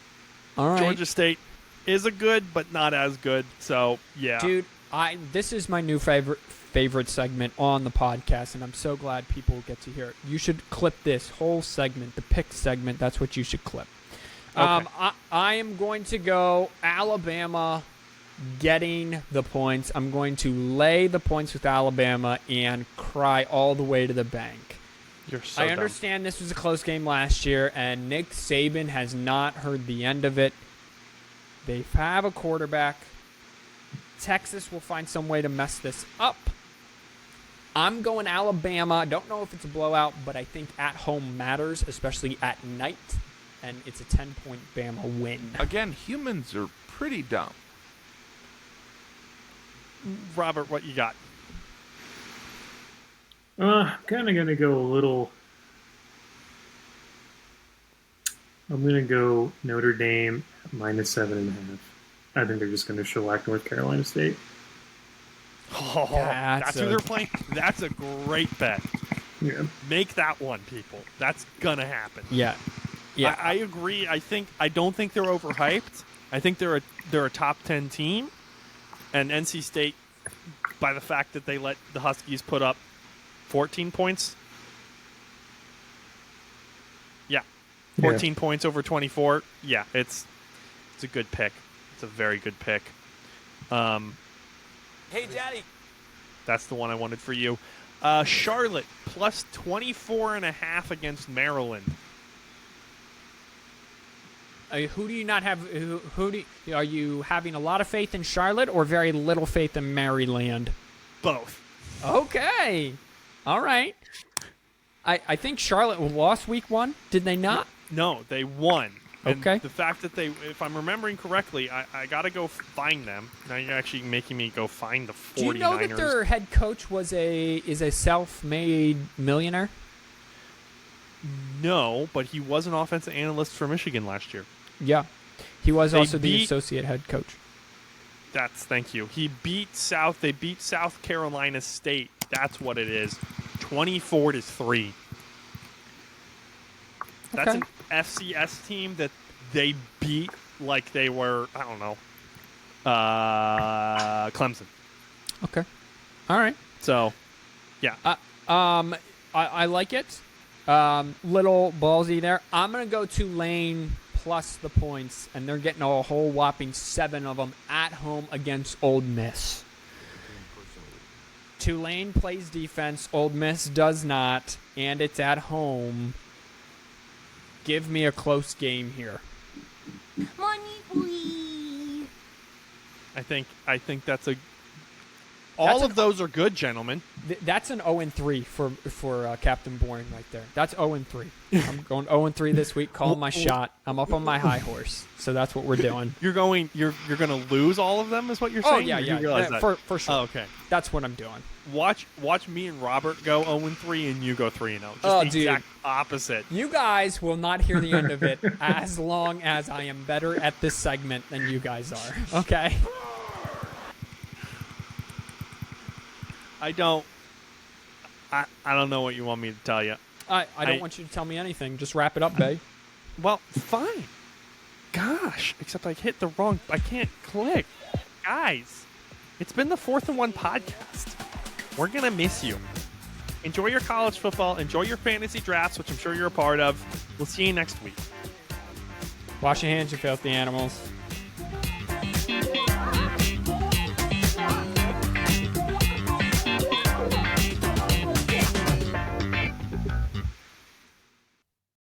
[SPEAKER 1] Georgia State is a good, but not as good. So, yeah.
[SPEAKER 2] Dude, this is my new favorite segment on the podcast, and I'm so glad people get to hear it. You should clip this whole segment, the pick segment. That's what you should clip.
[SPEAKER 1] Okay.
[SPEAKER 2] I am going to go Alabama getting the points. I'm going to lay the points with Alabama and cry all the way to the bank.
[SPEAKER 1] You're so
[SPEAKER 2] I
[SPEAKER 1] dumb.
[SPEAKER 2] understand this was a close game last year, and Nick Saban has not heard the end of it. They have a quarterback. Texas will find some way to mess this up. I'm going Alabama. I don't know if it's a blowout, but I think at home matters, especially at night. And it's a 10-point Bama win.
[SPEAKER 7] Again, humans are pretty dumb.
[SPEAKER 1] Robert, what you got?
[SPEAKER 3] I'm kind of going to go a little... I'm going to go Notre Dame minus 7.5. I think they're just going to shellac North Carolina State.
[SPEAKER 1] Oh, that's who they're playing? That's a great bet.
[SPEAKER 3] Yeah.
[SPEAKER 1] Make that one, people. That's going to happen.
[SPEAKER 2] Yeah. Yeah.
[SPEAKER 1] I agree. I don't think they're overhyped. I think they're a top 10 team. And NC State, by the fact that they let the Huskies put up 14 points. Yeah. 14 points over 24. Yeah, it's a good pick. It's a very good pick.
[SPEAKER 4] Hey, Daddy.
[SPEAKER 1] That's the one I wanted for you. Charlotte, plus 24.5 against Maryland.
[SPEAKER 2] Who do you not have? Are you having a lot of faith in Charlotte or very little faith in Maryland?
[SPEAKER 1] Both.
[SPEAKER 2] Okay. All right. I think Charlotte lost week 1. Did they not?
[SPEAKER 1] No, they won. And
[SPEAKER 2] Okay.
[SPEAKER 1] the fact that they, if I'm remembering correctly, I got to go find them. Now you're actually making me go find the 49ers.
[SPEAKER 2] Do you know that their head coach is a self-made millionaire?
[SPEAKER 1] No, but he was an offensive analyst for Michigan last year.
[SPEAKER 2] Yeah. He was
[SPEAKER 1] They
[SPEAKER 2] also the
[SPEAKER 1] beat-
[SPEAKER 2] associate head coach.
[SPEAKER 1] Thank you. They beat South Carolina State. That's what it is. 24-3. That's
[SPEAKER 2] Okay.
[SPEAKER 1] an FCS team that they beat like they were, I don't know, Clemson.
[SPEAKER 2] Okay. All right.
[SPEAKER 1] So, yeah.
[SPEAKER 2] I like it. Little ballsy there. I'm going to go Tulane plus the points, and they're getting a whole whopping 7 of them at home against Old Miss. Tulane plays defense. Old Miss does not, and it's at home. Give me a close game here.
[SPEAKER 5] Money, please.
[SPEAKER 1] I think that's a. All of those are good, gentlemen.
[SPEAKER 2] That's an 0-3 for Captain Boring right there. That's 0-3. I'm going 0-3 this week. Calling my shot. I'm up on my high horse, so that's what we're doing.
[SPEAKER 1] You're going to lose all of them, is what you're
[SPEAKER 2] Oh
[SPEAKER 1] saying?
[SPEAKER 2] yeah,
[SPEAKER 1] Or you
[SPEAKER 2] yeah,
[SPEAKER 1] realize that?
[SPEAKER 2] for sure.
[SPEAKER 1] Oh, okay.
[SPEAKER 2] That's what I'm doing.
[SPEAKER 1] Watch me and Robert go 0-3, and you go 3-0. Just
[SPEAKER 2] Oh,
[SPEAKER 1] the
[SPEAKER 2] dude.
[SPEAKER 1] exact opposite.
[SPEAKER 2] You guys will not hear the end of it as long as I am better at this segment than you guys are. Okay.
[SPEAKER 1] I don't know what you want me to tell you.
[SPEAKER 2] I don't want you to tell me anything. Just wrap it up, babe.
[SPEAKER 1] Well, fine. Gosh, except I can't click. Guys, it's been the 4th&1 podcast. We're going to miss you. Enjoy your college football. Enjoy your fantasy drafts, which I'm sure you're a part of. We'll see you next week.
[SPEAKER 2] Wash your hands, you filthy animals.